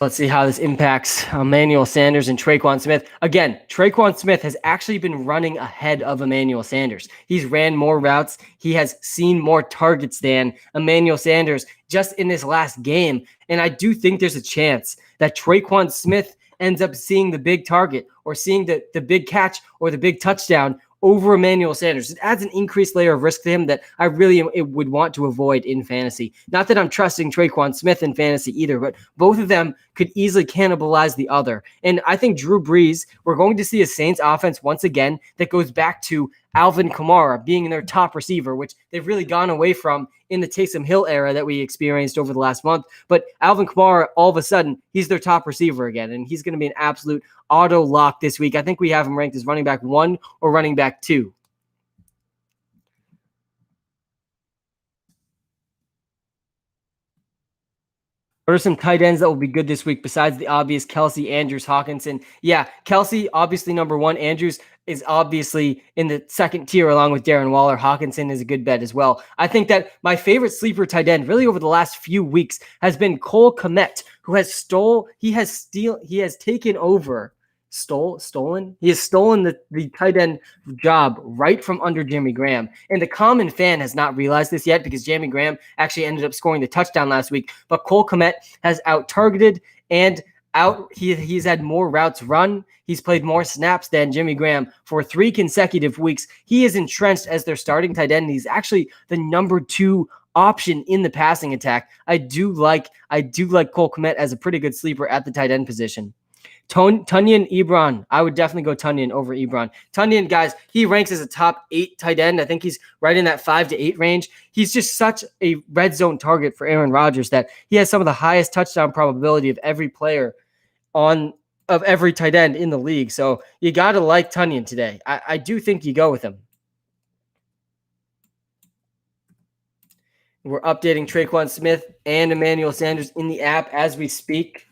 Let's see how this impacts Emmanuel Sanders and Traquan Smith. Again, Traquan Smith has actually been running ahead of Emmanuel Sanders. He's ran more routes. He has seen more targets than Emmanuel Sanders just in this last game. And I do think there's a chance that Traquan Smith ends up seeing the big target or seeing the big catch or the big touchdown over Emmanuel Sanders. It adds an increased layer of risk to him that I really would want to avoid in fantasy. Not that I'm trusting Traquan Smith in fantasy either, but both of them could easily cannibalize the other. And I think Drew Brees, we're going to see a Saints offense once again that goes back to Alvin Kamara being their top receiver, which they've really gone away from in the Taysom Hill era that we experienced over the last month. But Alvin Kamara, all of a sudden, he's their top receiver again, and he's going to be an absolute auto lock this week. I think we have him ranked as running back 1 or running back 2. What are some tight ends that will be good this week besides the obvious Kelsey, Andrews, Hawkinson? Yeah, Kelsey, obviously number one. Andrews is obviously in the second tier along with Darren Waller. Hawkinson is a good bet as well. I think that my favorite sleeper tight end really over the last few weeks has been Cole Kmet, who has taken over. Stolen? He has stolen the tight end job right from under Jimmy Graham. And the common fan has not realized this yet because Jimmy Graham actually ended up scoring the touchdown last week. But Cole Kmet has out-targeted and he's had more routes run. He's played more snaps than Jimmy Graham for 3 consecutive weeks. He is entrenched as their starting tight end. He's actually the number 2 option in the passing attack. I do like Cole Kmet as a pretty good sleeper at the tight end position. Tunyon Ebron. I would definitely go Tunyon over Ebron. Tunyon, guys, he ranks as a top 8 tight end. I think he's right in that 5 to 8 range. He's just such a red zone target for Aaron Rodgers that he has some of the highest touchdown probability of every player of every tight end in the league. So you got to like Tunyon today. I do think you go with him. We're updating Traquan Smith and Emmanuel Sanders in the app as we speak.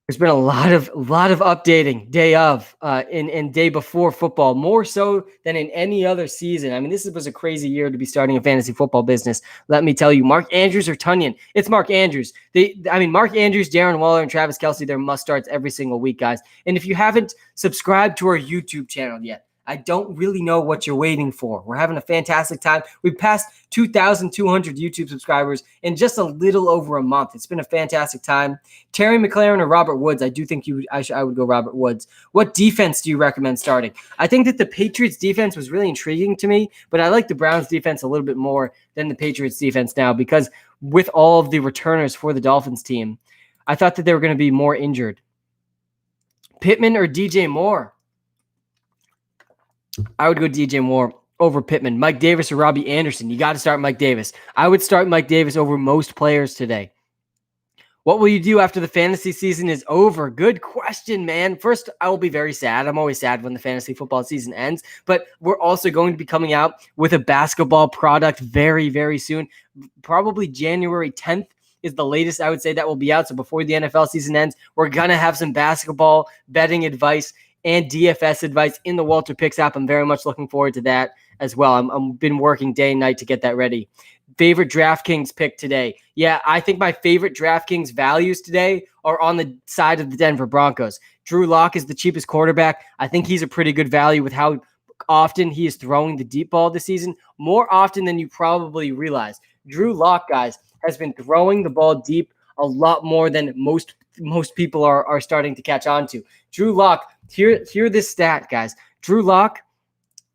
There's been a lot of updating day of and day before football, more so than in any other season. I mean, this was a crazy year to be starting a fantasy football business. Let me tell you, Mark Andrews or Tunyon. It's Mark Andrews. Mark Andrews, Darren Waller, and Travis Kelce, they're must starts every single week, guys. And if you haven't subscribed to our YouTube channel yet, I don't really know what you're waiting for. We're having a fantastic time. We passed 2,200 YouTube subscribers in just a little over a month. It's been a fantastic time. Terry McLaurin or Robert Woods? I do think I would go Robert Woods. What defense do you recommend starting? I think that the Patriots defense was really intriguing to me, but I like the Browns defense a little bit more than the Patriots defense now because with all of the returners for the Dolphins team, I thought that they were going to be more injured. Pittman or DJ Moore? I would go DJ Moore over Pittman. Mike Davis or Robbie Anderson? You got to start Mike Davis. I would start Mike Davis over most players today. What will you do after the fantasy season is over? Good question, man. First, I will be very sad. I'm always sad when the fantasy football season ends, but we're also going to be coming out with a basketball product very, very soon. Probably January 10th is the latest I would say that will be out. So before the NFL season ends, we're going to have some basketball betting advice and DFS advice in the WalterPicks app. I'm very much looking forward to that as well. I've been working day and night to get that ready. Favorite DraftKings pick today? Yeah, I think my favorite DraftKings values today are on the side of the Denver Broncos. Drew Lock is the cheapest quarterback. I think he's a pretty good value with how often he is throwing the deep ball this season, more often than you probably realize. Drew Lock, guys, has been throwing the ball deep a lot more than most people are starting to catch on to. Drew Lock, hear this stat, guys. Drew Lock,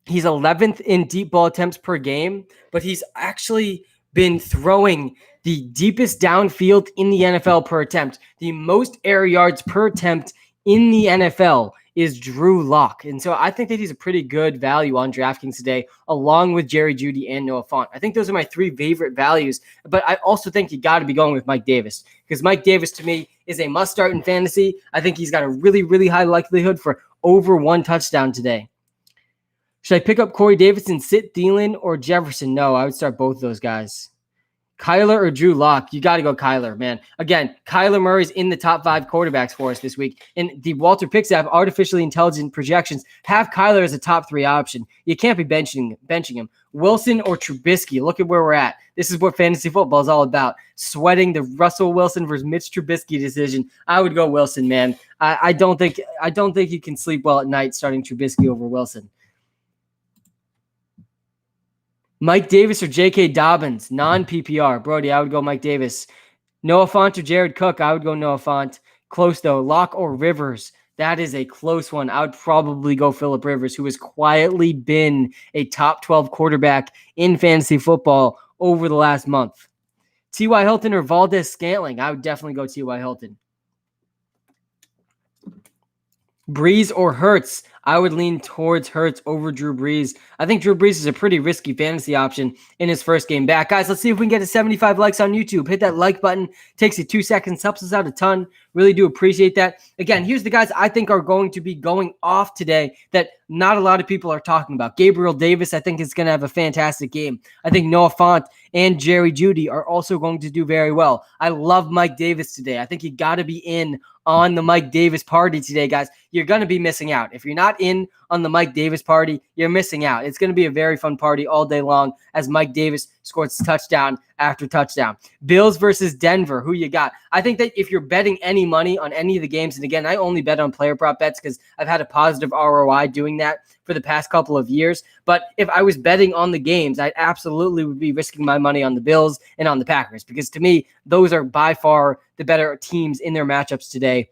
he's 11th in deep ball attempts per game, but he's actually been throwing the deepest downfield in the NFL per attempt. The most air yards per attempt in the NFL is Drew Lock. And so I think that he's a pretty good value on DraftKings today, along with Jerry Jeudy and Noah Fant. I think those are my 3 favorite values, but I also think you got to be going with Mike Davis because Mike Davis, to me, is a must-start in fantasy. I think he's got a really, really high likelihood for over 1 touchdown today. Should I pick up Corey Davidson, sit Thielen, or Jefferson? No, I would start both of those guys. Kyler or Drew Lock? You got to go Kyler, man. Again, Kyler Murray's in the top 5 quarterbacks for us this week. And the WalterPicks app, artificially intelligent projections, have Kyler as a top 3 option. You can't be benching him. Wilson or Trubisky? Look at where we're at. This is what fantasy football is all about. Sweating the Russell Wilson versus Mitch Trubisky decision. I would go Wilson, man. I don't think you can sleep well at night starting Trubisky over Wilson. Mike Davis or J.K. Dobbins, non-PPR. Brody, I would go Mike Davis. Noah Fant or Jared Cook, I would go Noah Fant. Close, though. Locke or Rivers, that is a close one. I would probably go Phillip Rivers, who has quietly been a top 12 quarterback in fantasy football over the last month. T.Y. Hilton or Valdez Scantling, I would definitely go T.Y. Hilton. Breeze or Hurts, I would lean towards Hurts over Drew Brees. I think Drew Brees is a pretty risky fantasy option in his first game back. Guys, let's see if we can get to 75 likes on YouTube. Hit that like button. Takes you 2 seconds. Helps us out a ton. Really do appreciate that. Again, here's the guys I think are going to be going off today that not a lot of people are talking about. Gabriel Davis, I think, is going to have a fantastic game. I think Noah Fant and Jerry Jeudy are also going to do very well. I love Mike Davis today. I think you got to be in on the Mike Davis party today, guys. You're going to be missing out. If you're not in on the Mike Davis party, you're missing out. It's going to be a very fun party all day long as Mike Davis scores touchdown after touchdown. Bills versus Denver, who you got? I think that if you're betting any money on any of the games, and again, I only bet on player prop bets because I've had a positive ROI doing that for the past couple of years. But if I was betting on the games, I absolutely would be risking my money on the Bills and on the Packers because to me, those are by far the better teams in their matchups today.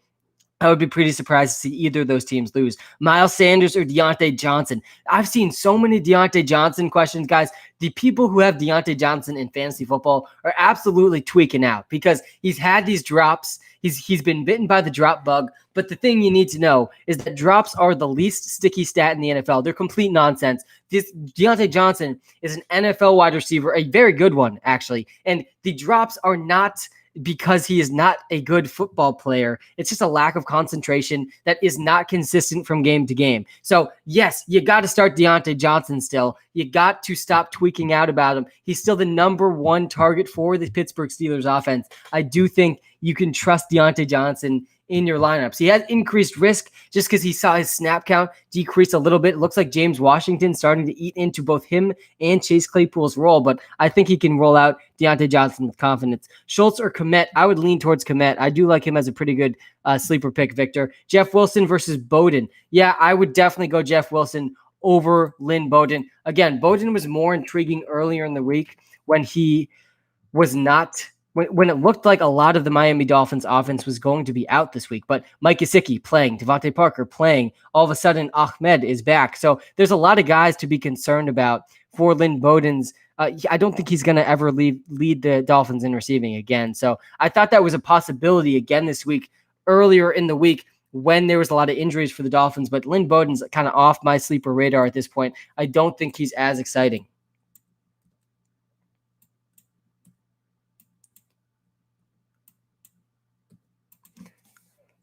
I would be pretty surprised to see either of those teams lose. Miles Sanders or Deontay Johnson. I've seen so many Deontay Johnson questions, guys. The people who have Deontay Johnson in fantasy football are absolutely tweaking out because he's had these drops. He's been bitten by the drop bug. But the thing you need to know is that drops are the least sticky stat in the NFL. They're complete nonsense. This Deontay Johnson is an NFL wide receiver, a very good one, actually. And the drops are not because he is not a good football player. It's just a lack of concentration that is not consistent from game to game. So, yes, you got to start Deontay Johnson still. You got to stop tweaking out about him. He's still the number one target for the Pittsburgh Steelers offense. I do think you can trust Deontay Johnson in your lineups. He has increased risk just because he saw his snap count decrease a little bit. It looks like James Washington starting to eat into both him and Chase Claypool's role, but I think he can roll out Deontay Johnson with confidence. Schultz or Kmet, I would lean towards Kmet. I do like him as a pretty good sleeper pick, Victor. Jeff Wilson versus Bowden. Yeah, I would definitely go Jeff Wilson over Lynn Bowden. Again, Bowden was more intriguing earlier in the week when he was not when it looked like a lot of the Miami Dolphins offense was going to be out this week, but Mike Gesicki playing, Devontae Parker playing, all of a sudden Ahmed is back. So there's a lot of guys to be concerned about for Lynn Bowden's. I don't think he's going to ever lead the Dolphins in receiving again. So I thought that was a possibility again this week, earlier in the week when there was a lot of injuries for the Dolphins, but Lynn Bowden's kind of off my sleeper radar at this point. I don't think he's as exciting.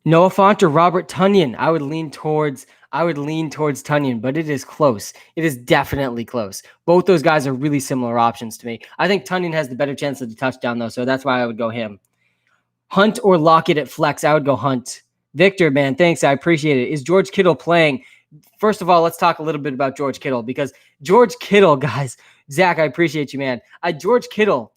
Noah Fant or Robert Tonyan. I would lean towards Tonyan, but it is close. It is definitely close. Both those guys are really similar options to me. I think Tonyan has the better chance of the touchdown, though, so that's why I would go him. Hunt or Lockett at flex. I would go Hunt. Victor, man, thanks. I appreciate it. Is George Kittle playing? First of all, let's talk a little bit about George Kittle because George Kittle, guys, Zach, I appreciate you, man. George Kittle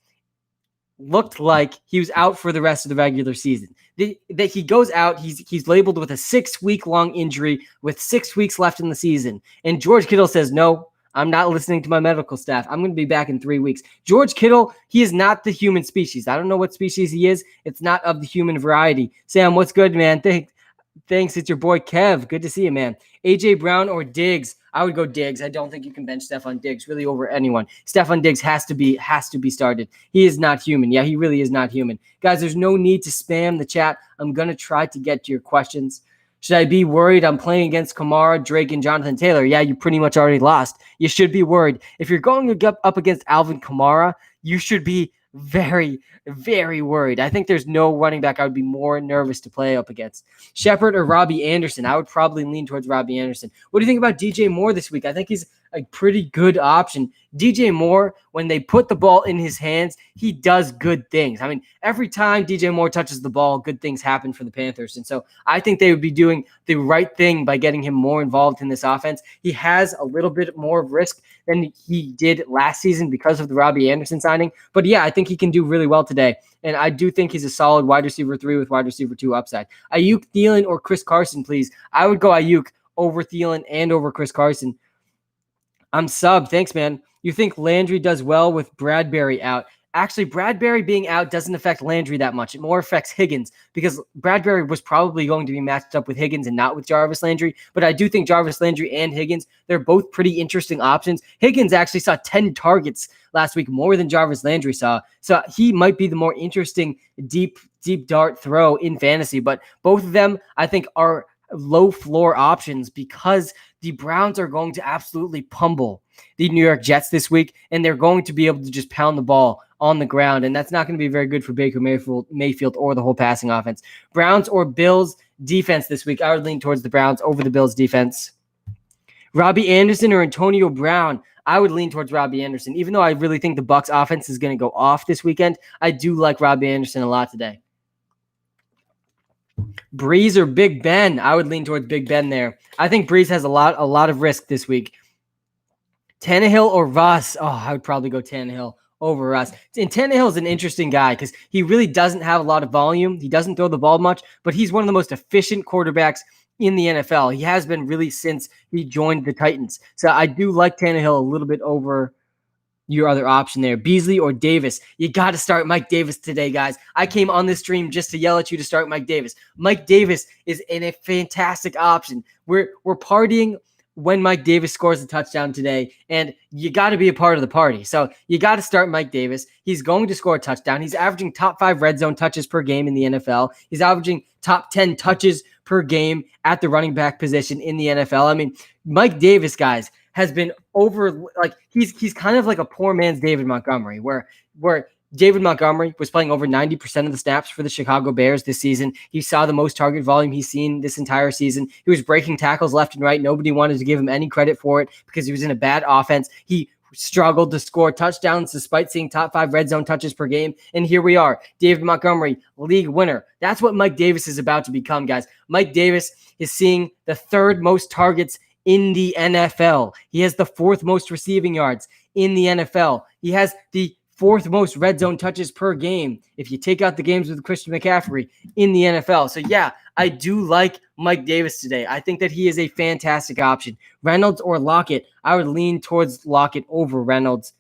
looked like he was out for the rest of the regular season. That he goes out, he's labeled with a 6-week-long injury with 6 weeks left in the season. And George Kittle says, no, I'm not listening to my medical staff. I'm going to be back in 3 weeks. George Kittle, he is not the human species. I don't know what species he is. It's not of the human variety. Sam, what's good, man? Thanks. It's your boy Kev. Good to see you, man. AJ Brown or Diggs? I would go Diggs. I don't think you can bench Stefon Diggs really over anyone. Stefon Diggs has to be started. He is not human. Yeah, he really is not human. Guys, there's no need to spam the chat. I'm going to try to get to your questions. Should I be worried I'm playing against Kamara, Drake, and Jonathan Taylor? Yeah, you pretty much already lost. You should be worried. If you're going up against Alvin Kamara, you should be very, very worried. I think there's no running back I would be more nervous to play up against. Shepard or Robbie Anderson? I would probably lean towards Robbie Anderson. What do you think about DJ Moore this week? I think he's a pretty good option. DJ Moore, when they put the ball in his hands, he does good things. I mean, every time DJ Moore touches the ball, good things happen for the Panthers. And so I think they would be doing the right thing by getting him more involved in this offense. He has a little bit more of risk than he did last season because of the Robbie Anderson signing. But yeah, I think he can do really well today. And I do think he's a solid wide receiver 3 with wide receiver 2 upside. Ayuk, Thielen, or Chris Carson, please. I would go Ayuk over Thielen and over Chris Carson. I'm sub. Thanks, man. You think Landry does well with Bradbury out? Actually, Bradbury being out doesn't affect Landry that much. It more affects Higgins because Bradbury was probably going to be matched up with Higgins and not with Jarvis Landry. But I do think Jarvis Landry and Higgins, they're both pretty interesting options. Higgins actually saw 10 targets last week, more than Jarvis Landry saw. So he might be the more interesting deep dart throw in fantasy. But both of them, I think, are low floor options because the Browns are going to absolutely pummel the New York Jets this week, and they're going to be able to just pound the ball on the ground, and that's not going to be very good for Baker Mayfield or the whole passing offense. Browns or Bills defense this week, I would lean towards the Browns over the Bills defense. Robbie Anderson or Antonio Brown, I would lean towards Robbie Anderson. Even though I really think the Bucs offense is going to go off this weekend, I do like Robbie Anderson a lot today. Breeze or Big Ben, I would lean towards Big Ben there. I think Breeze has a lot of risk this week. Tannehill or Russ, I would probably go Tannehill over Russ. And Tannehill is an interesting guy because he really doesn't have a lot of volume. He doesn't throw the ball much, but he's one of the most efficient quarterbacks in the NFL. He has been really since he joined the Titans. So I do like Tannehill a little bit over your other option there. Beasley or Davis. You got to start Mike Davis today, guys. I came on this stream just to yell at you to start Mike Davis. Mike Davis is a fantastic option. We're partying when Mike Davis scores a touchdown today, and you got to be a part of the party. So you got to start Mike Davis. He's going to score a touchdown. He's averaging top 5 red zone touches per game in the NFL. He's averaging top 10 touches per game at the running back position in the NFL. I mean, Mike Davis, guys, has been he's kind of like a poor man's David Montgomery, where David Montgomery was playing over 90% of the snaps for the Chicago Bears this season. He saw the most target volume he's seen this entire season. He was breaking tackles left and right. Nobody wanted to give him any credit for it because he was in a bad offense. He struggled to score touchdowns despite seeing top 5 red zone touches per game. And here we are, David Montgomery, league winner. That's what Mike Davis is about to become, guys. Mike Davis is seeing the 3rd most targets in the NFL. He has the 4th most receiving yards in the NFL. He has the 4th most red zone touches per game if you take out the games with Christian McCaffrey in the NFL. So yeah, I do like Mike Davis today. I think that he is a fantastic option. Reynolds or Lockett, I would lean towards Lockett over Reynolds.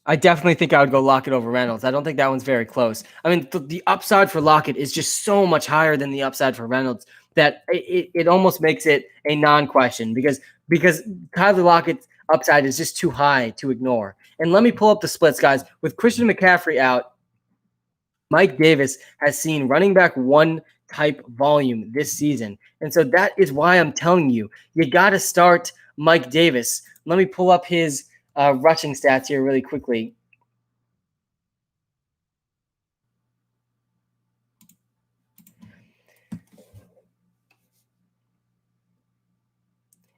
I definitely think I would go Lockett over Reynolds. I don't think that one's very close. I mean, the upside for Lockett is just so much higher than the upside for Reynolds that it almost makes it a non-question because Tyler Lockett's upside is just too high to ignore. And let me pull up the splits, guys. With Christian McCaffrey out, Mike Davis has seen running back 1 type volume this season. And so that is why I'm telling you, you got to start Mike Davis. Let me pull up his rushing stats here really quickly.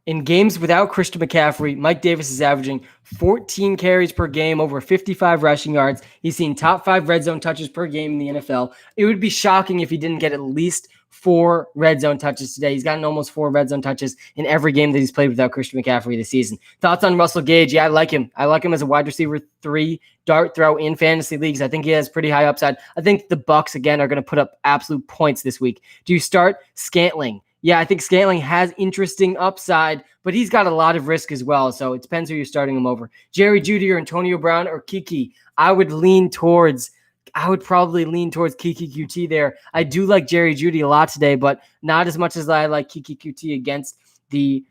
In games without Christian McCaffrey, Mike Davis is averaging 14 carries per game, over 55 rushing yards. He's seen top 5 red zone touches per game in the NFL. It would be shocking if he didn't get at least 4 red zone touches today. He's gotten almost 4 red zone touches in every game that he's played without Christian McCaffrey this season. Thoughts on Russell Gage? Yeah, I like him. I like him as a wide receiver 3 dart throw in fantasy leagues. I think he has pretty high upside. I think the Bucs, again, are going to put up absolute points this week. Do you start Scantling? Yeah, I think Scantling has interesting upside, but he's got a lot of risk as well. So it depends who you're starting him over. Jerry Jeudy or Antonio Brown or Kiki. I would probably lean towards Kiki QT there. I do like Jerry Jeudy a lot today, but not as much as I like Kiki QT against the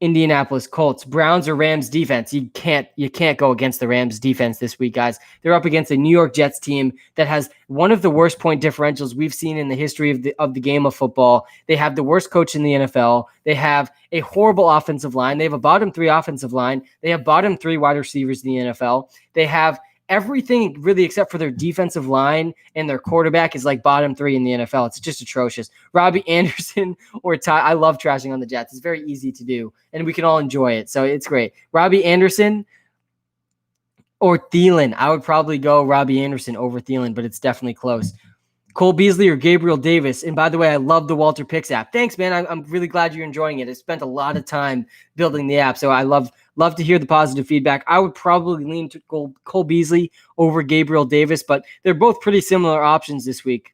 Indianapolis Colts. Browns or Rams defense. You can't go against the Rams defense this week, guys. They're up against a New York Jets team that has one of the worst point differentials we've seen in the history of the game of football. They have the worst coach in the NFL. They have a horrible offensive line. They have a bottom 3 offensive line. They have bottom 3 wide receivers in the NFL. They have everything really except for their defensive line, and their quarterback is like bottom 3 in the NFL. It's just atrocious. Robbie Anderson or Ty. I love trashing on the Jets. It's very easy to do, and we can all enjoy it. So it's great. Robbie Anderson or Thielen. I would probably go Robbie Anderson over Thielen, but it's definitely close. Cole Beasley or Gabriel Davis. And by the way, I love the WalterPicks app. Thanks, man. I'm really glad you're enjoying it. I spent a lot of time building the app, so I love to hear the positive feedback. I would probably lean to Cole Beasley over Gabriel Davis, but they're both pretty similar options this week.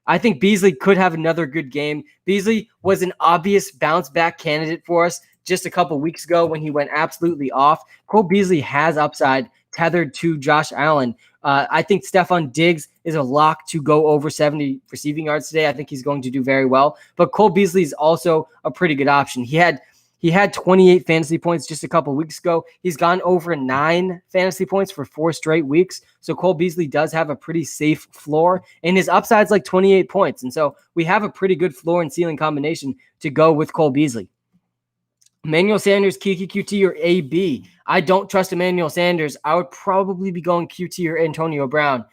I think Beasley could have another good game. Beasley was an obvious bounce back candidate for us just a couple weeks ago when he went absolutely off. Cole Beasley has upside tethered to Josh Allen. I think Stephon Diggs is a lock to go over 70 receiving yards today. I think he's going to do very well. But Cole Beasley is also a pretty good option. He had He had 28 fantasy points just a couple weeks ago. He's gone over 9 fantasy points for 4 straight weeks. So Cole Beasley does have a pretty safe floor, and his upside's like 28 points. And so we have a pretty good floor and ceiling combination to go with Cole Beasley. Emmanuel Sanders, Kiki QT, or AB. I don't trust Emmanuel Sanders. I would probably be going QT or Antonio Brown.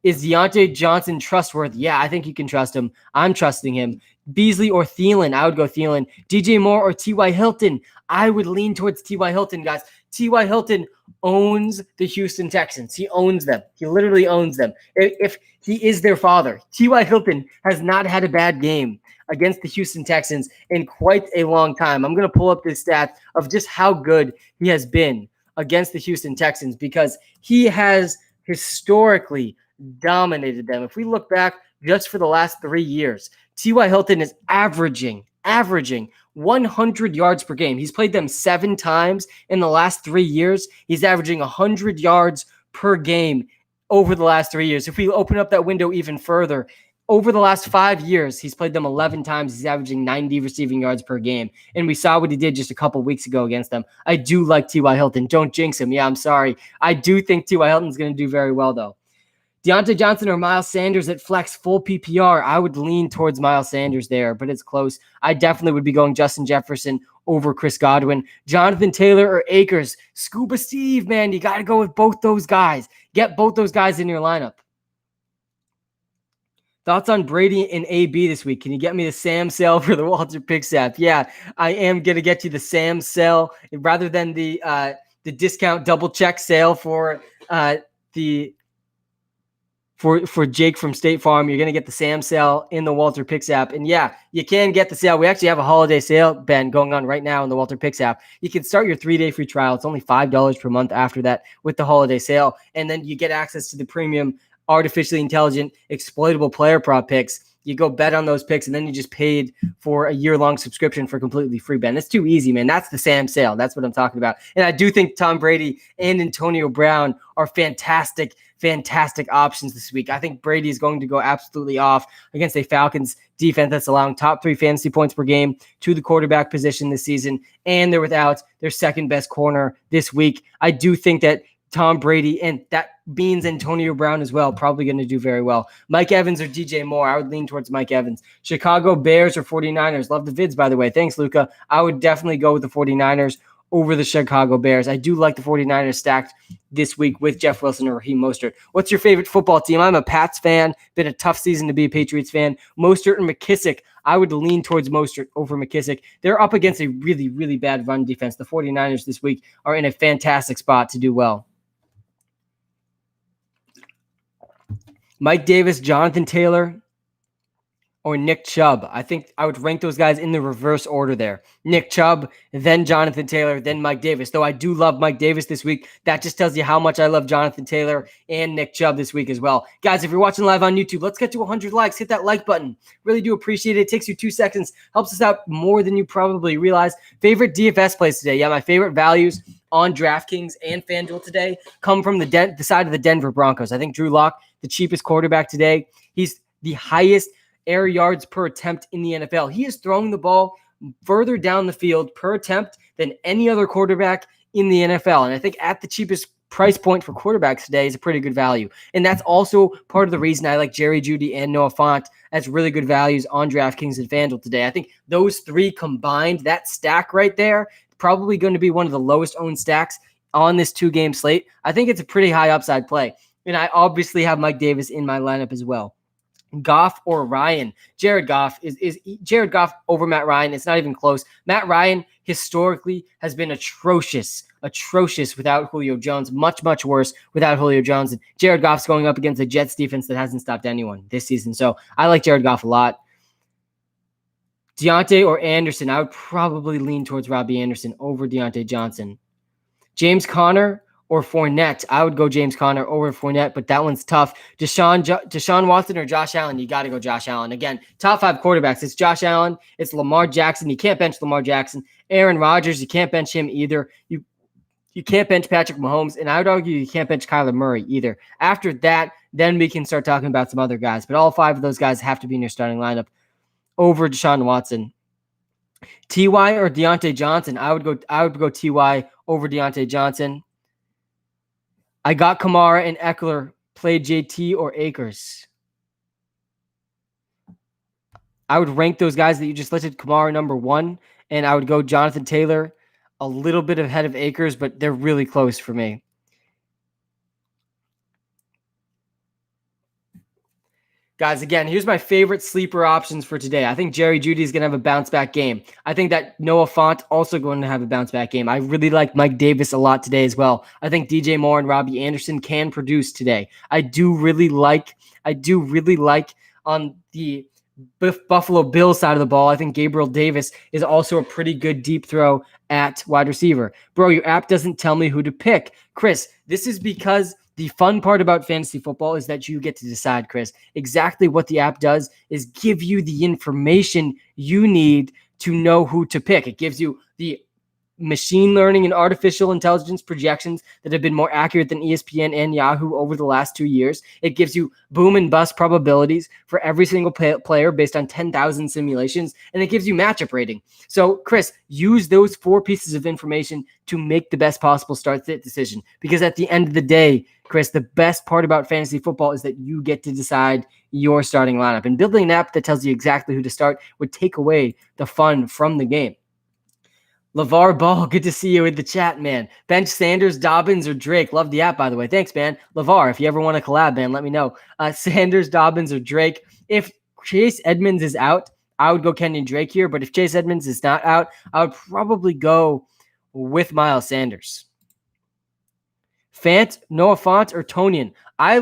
Is Deontay Johnson trustworthy? Yeah, I think you can trust him. I'm trusting him. Beasley or Thielen? I would go Thielen. DJ Moore or T.Y. Hilton? I would lean towards T.Y. Hilton, guys. T.Y. Hilton owns the Houston Texans. He owns them. He literally owns them. If he is their father. T.Y. Hilton has not had a bad game against the Houston Texans in quite a long time. I'm going to pull up the stats of just how good he has been against the Houston Texans because he has historically dominated them. If we look back just for the last 3 years, T.Y. Hilton is averaging 100 yards per game. He's played them 7 times in the last 3 years. He's averaging 100 yards per game over the last 3 years. If we open up that window even further, over the last 5 years, he's played them 11 times. He's averaging 90 receiving yards per game. And we saw what he did just a couple weeks ago against them. I do like T.Y. Hilton. Don't jinx him. Yeah, I'm sorry. I do think T.Y. Hilton's going to do very well, though. Deontay Johnson or Miles Sanders at flex full PPR. I would lean towards Miles Sanders there, but it's close. I definitely would be going Justin Jefferson over Chris Godwin. Jonathan Taylor or Akers. Scuba Steve, man, you got to go with both those guys. Get both those guys in your lineup. Thoughts on Brady and AB this week? Can you get me the Sam sale for the WalterPicks app? Yeah, I am going to get you the Sam sale rather than the discount double check sale for for Jake from State Farm. You're going to get the Sam sale in the WalterPicks app. And yeah, you can get the sale. We actually have a holiday sale, Ben, going on right now in the WalterPicks app. You can start your 3-day free trial. It's only $5 per month after that with the holiday sale. And then you get access to the premium artificially intelligent exploitable player prop picks. You go bet on those picks, and then you just paid for a year-long subscription for completely free, Ben. That's too easy, man. That's the Sam sale. That's what I'm talking about. And I do think Tom Brady and Antonio Brown are fantastic options this week. I think Brady is going to go absolutely off against a Falcons defense that's allowing top 3 fantasy points per game to the quarterback position this season, and they're without their second best corner this week. I do think that Tom Brady, and that means Antonio Brown as well, probably going to do very well. Mike Evans or DJ Moore? I would lean towards Mike Evans. Chicago Bears or 49ers? Love the vids, by the way. Thanks, Luca. I would definitely go with the 49ers over the Chicago Bears. I do like the 49ers stacked this week with Jeff Wilson or Raheem Mostert. What's your favorite football team? I'm a Pats fan. Been a tough season to be a Patriots fan. Mostert and McKissick? I would lean towards Mostert over McKissick. They're up against a really, really bad run defense. The 49ers this week are in a fantastic spot to do well. Mike Davis, Jonathan Taylor, or Nick Chubb? I think I would rank those guys in the reverse order there. Nick Chubb, then Jonathan Taylor, then Mike Davis. Though I do love Mike Davis this week. That just tells you how much I love Jonathan Taylor and Nick Chubb this week as well. Guys, if you're watching live on YouTube, let's get to 100 likes. Hit that like button. Really do appreciate it. It takes you 2 seconds. Helps us out more than you probably realize. Favorite DFS plays today? Yeah, my favorite values on DraftKings and FanDuel today come from the side of the Denver Broncos. I think Drew Lock, the cheapest quarterback today. He's the highest air yards per attempt in the NFL. He is throwing the ball further down the field per attempt than any other quarterback in the NFL. And I think at the cheapest price point for quarterbacks today is a pretty good value. And that's also part of the reason I like Jerry Jeudy and Noah Fant as really good values on DraftKings and FanDuel today. I think those 3 combined, that stack right there, probably going to be one of the lowest owned stacks on this 2-game slate. I think it's a pretty high upside play. And I obviously have Mike Davis in my lineup as well. Goff or Ryan? Jared Goff is Jared Goff over Matt Ryan. It's not even close. Matt Ryan historically has been atrocious without Julio Jones. Much worse without Julio Jones. And Jared Goff's going up against a Jets defense that hasn't stopped anyone this season. So I like Jared Goff a lot. Deontay or Anderson? I would probably lean towards Robbie Anderson over Deontay Johnson. James Conner or Fournette? I would go James Conner over Fournette, but that one's tough. Deshaun Watson or Josh Allen? You got to go Josh Allen. Again, top 5 quarterbacks. It's Josh Allen. It's Lamar Jackson. You can't bench Lamar Jackson. Aaron Rodgers, you can't bench him either. You can't bench Patrick Mahomes, and I would argue you can't bench Kyler Murray either. After that, then we can start talking about some other guys, but all 5 of those guys have to be in your starting lineup over Deshaun Watson. Ty or Deontay Johnson? I would go Ty over Deontay Johnson. I got Kamara and Eckler. Play JT or Akers. I would rank those guys that you just listed, Kamara number 1, and I would go Jonathan Taylor a little bit ahead of Akers, but they're really close for me. Guys, again, here's my favorite sleeper options for today. I think Jerry Jeudy is going to have a bounce-back game. I think that Noah Fant also going to have a bounce-back game. I really like Mike Davis a lot today as well. I think DJ Moore and Robbie Anderson can produce today. I do really like on the Buffalo Bills side of the ball, I think Gabriel Davis is also a pretty good deep throw at wide receiver. Bro, your app doesn't tell me who to pick. Chris, this is because the fun part about fantasy football is that you get to decide, Chris. Exactly what the app does is give you the information you need to know who to pick. It gives you the machine learning and artificial intelligence projections that have been more accurate than ESPN and Yahoo over the last 2 years. It gives you boom and bust probabilities for every single player based on 10,000 simulations, and it gives you matchup rating. So, Chris, use those 4 pieces of information to make the best possible start-sit decision, because at the end of the day, Chris, the best part about fantasy football is that you get to decide your starting lineup, and building an app that tells you exactly who to start would take away the fun from the game. LeVar Ball, good to see you in the chat, man. Bench Sanders, Dobbins, or Drake. Love the app, by the way. Thanks, man. LeVar, if you ever want to collab, man, let me know. Sanders, Dobbins, or Drake. If Chase Edmonds is out, I would go Kenyon Drake here. But if Chase Edmonds is not out, I would probably go with Miles Sanders. Noah Fant, or Tonyan. I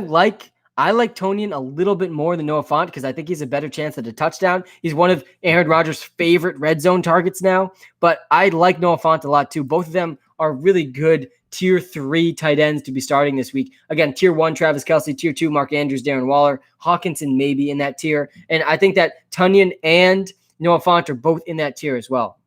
like Tonyan a little bit more than Noah Fant because I think he's a better chance at a touchdown. He's one of Aaron Rodgers' favorite red zone targets now, but I like Noah Fant a lot too. Both of them are really good tier 3 tight ends to be starting this week. Again, tier 1, Travis Kelce, tier 2, Mark Andrews, Darren Waller, Hawkinson maybe in that tier. And I think that Tonyan and Noah Fant are both in that tier as well.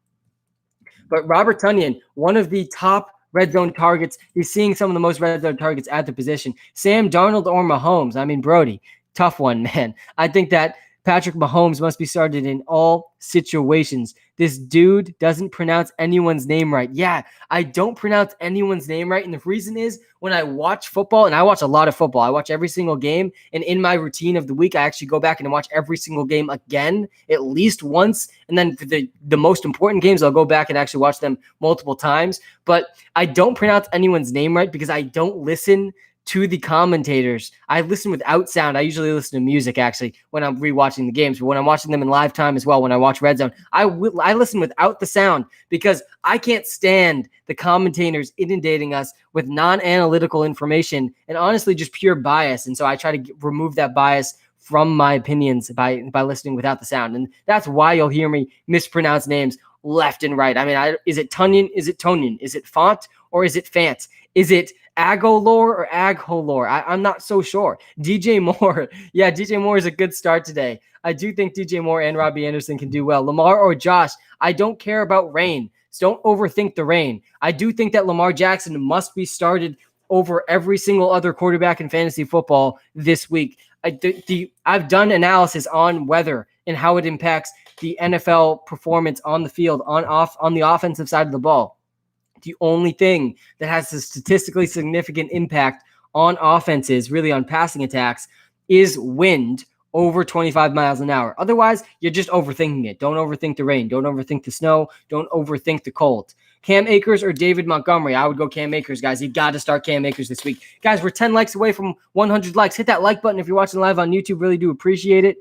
But Robert Tonyan, one of the top red zone targets. He's seeing some of the most red zone targets at the position. Sam Darnold or Mahomes? I mean, Brody, tough one, man. I think that Patrick Mahomes must be started in all situations. This dude doesn't pronounce anyone's name right. Yeah, I don't pronounce anyone's name right. And the reason is when I watch football, and I watch a lot of football, I watch every single game. And in my routine of the week, I actually go back and watch every single game again, at least once. And then for the most important games, I'll go back and actually watch them multiple times. But I don't pronounce anyone's name right because I don't listen to the commentators. I listen without sound. I usually listen to music actually when I'm rewatching the games, but when I'm watching them in live time as well, when I watch Red Zone, I listen without the sound because I can't stand the commentators inundating us with non-analytical information and honestly just pure bias. And so I try to remove that bias from my opinions by listening without the sound. And that's why you'll hear me mispronounce names left and right. I mean, is it Tonyan? Is it Tonyan? Is it Font or is it Fant? Is it Agolor or Agholor? I'm not so sure. DJ Moore. Yeah, DJ Moore is a good start today. I do think DJ Moore and Robbie Anderson can do well. Lamar or Josh, I don't care about rain. So don't overthink the rain. I do think that Lamar Jackson must be started over every single other quarterback in fantasy football this week. I've done analysis on weather and how it impacts the NFL performance on the field, on the offensive side of the ball. The only thing that has a statistically significant impact on offenses, really on passing attacks, is wind over 25 miles an hour. Otherwise, you're just overthinking it. Don't overthink the rain. Don't overthink the snow. Don't overthink the cold. Cam Akers or David Montgomery? I would go Cam Akers, guys. You got to start Cam Akers this week. Guys, we're 10 likes away from 100 likes. Hit that like button if you're watching live on YouTube. Really do appreciate it.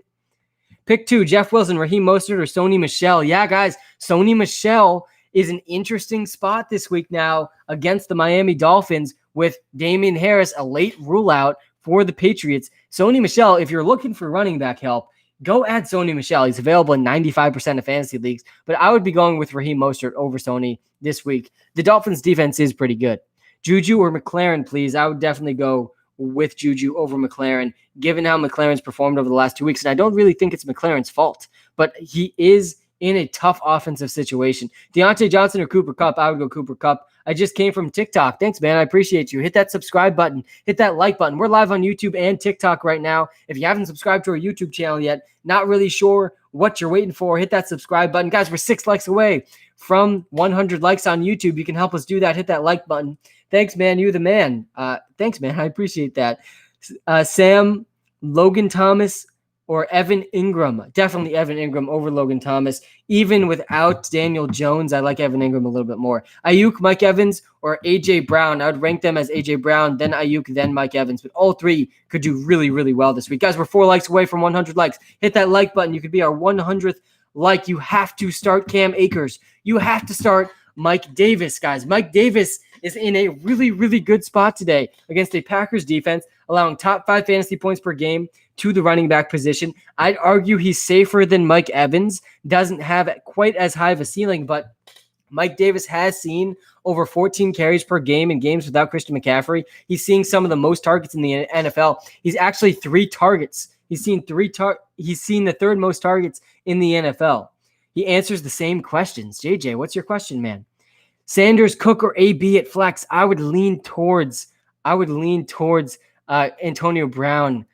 Pick 2, Jeff Wilson, Raheem Mostert, or Sony Michel? Yeah, guys, Sony Michel is an interesting spot this week now against the Miami Dolphins with Damian Harris, a late rule out for the Patriots. Sony Michel, if you're looking for running back help, go add Sony Michel. He's available in 95% of fantasy leagues, but I would be going with Raheem Mostert over Sony this week. The Dolphins defense is pretty good. Juju or McLaren, please. I would definitely go with Juju over McLaren, given how McLaren's performed over the last 2 weeks. And I don't really think it's McLaren's fault, but he is in a tough offensive situation. Deontay Johnson or Cooper Kupp? I would go Cooper Kupp. I just came from TikTok. Thanks, man. I appreciate you. Hit that subscribe button. Hit that like button. We're live on YouTube and TikTok right now. If you haven't subscribed to our YouTube channel yet, not really sure what you're waiting for, hit that subscribe button. Guys, we're 6 likes away from 100 likes on YouTube. You can help us do that. Hit that like button. Thanks, man. You're the man. Thanks, man. I appreciate that. Sam, Logan Thomas, or Evan Ingram? Definitely Evan Ingram over Logan Thomas. Even without Daniel Jones, I like Evan Ingram a little bit more. Ayuk, Mike Evans, or A.J. Brown? I would rank them as A.J. Brown, then Ayuk, then Mike Evans. But all three could do really, really well this week. Guys, we're 4 likes away from 100 likes. Hit that like button. You could be our 100th like. You have to start Cam Akers. You have to start Mike Davis, guys. Mike Davis is in a really, really good spot today against a Packers defense, allowing top 5 fantasy points per game to the running back position. I'd argue he's safer than Mike Evans. Doesn't have quite as high of a ceiling, but Mike Davis has seen over 14 carries per game in games without Christian McCaffrey. He's seeing some of the most targets in the NFL. He's actually 3 targets. He's seen the third most targets in the NFL. He answers the same questions. JJ, what's your question, man? Sanders, Cook, or AB at flex? I would lean towards Antonio Brown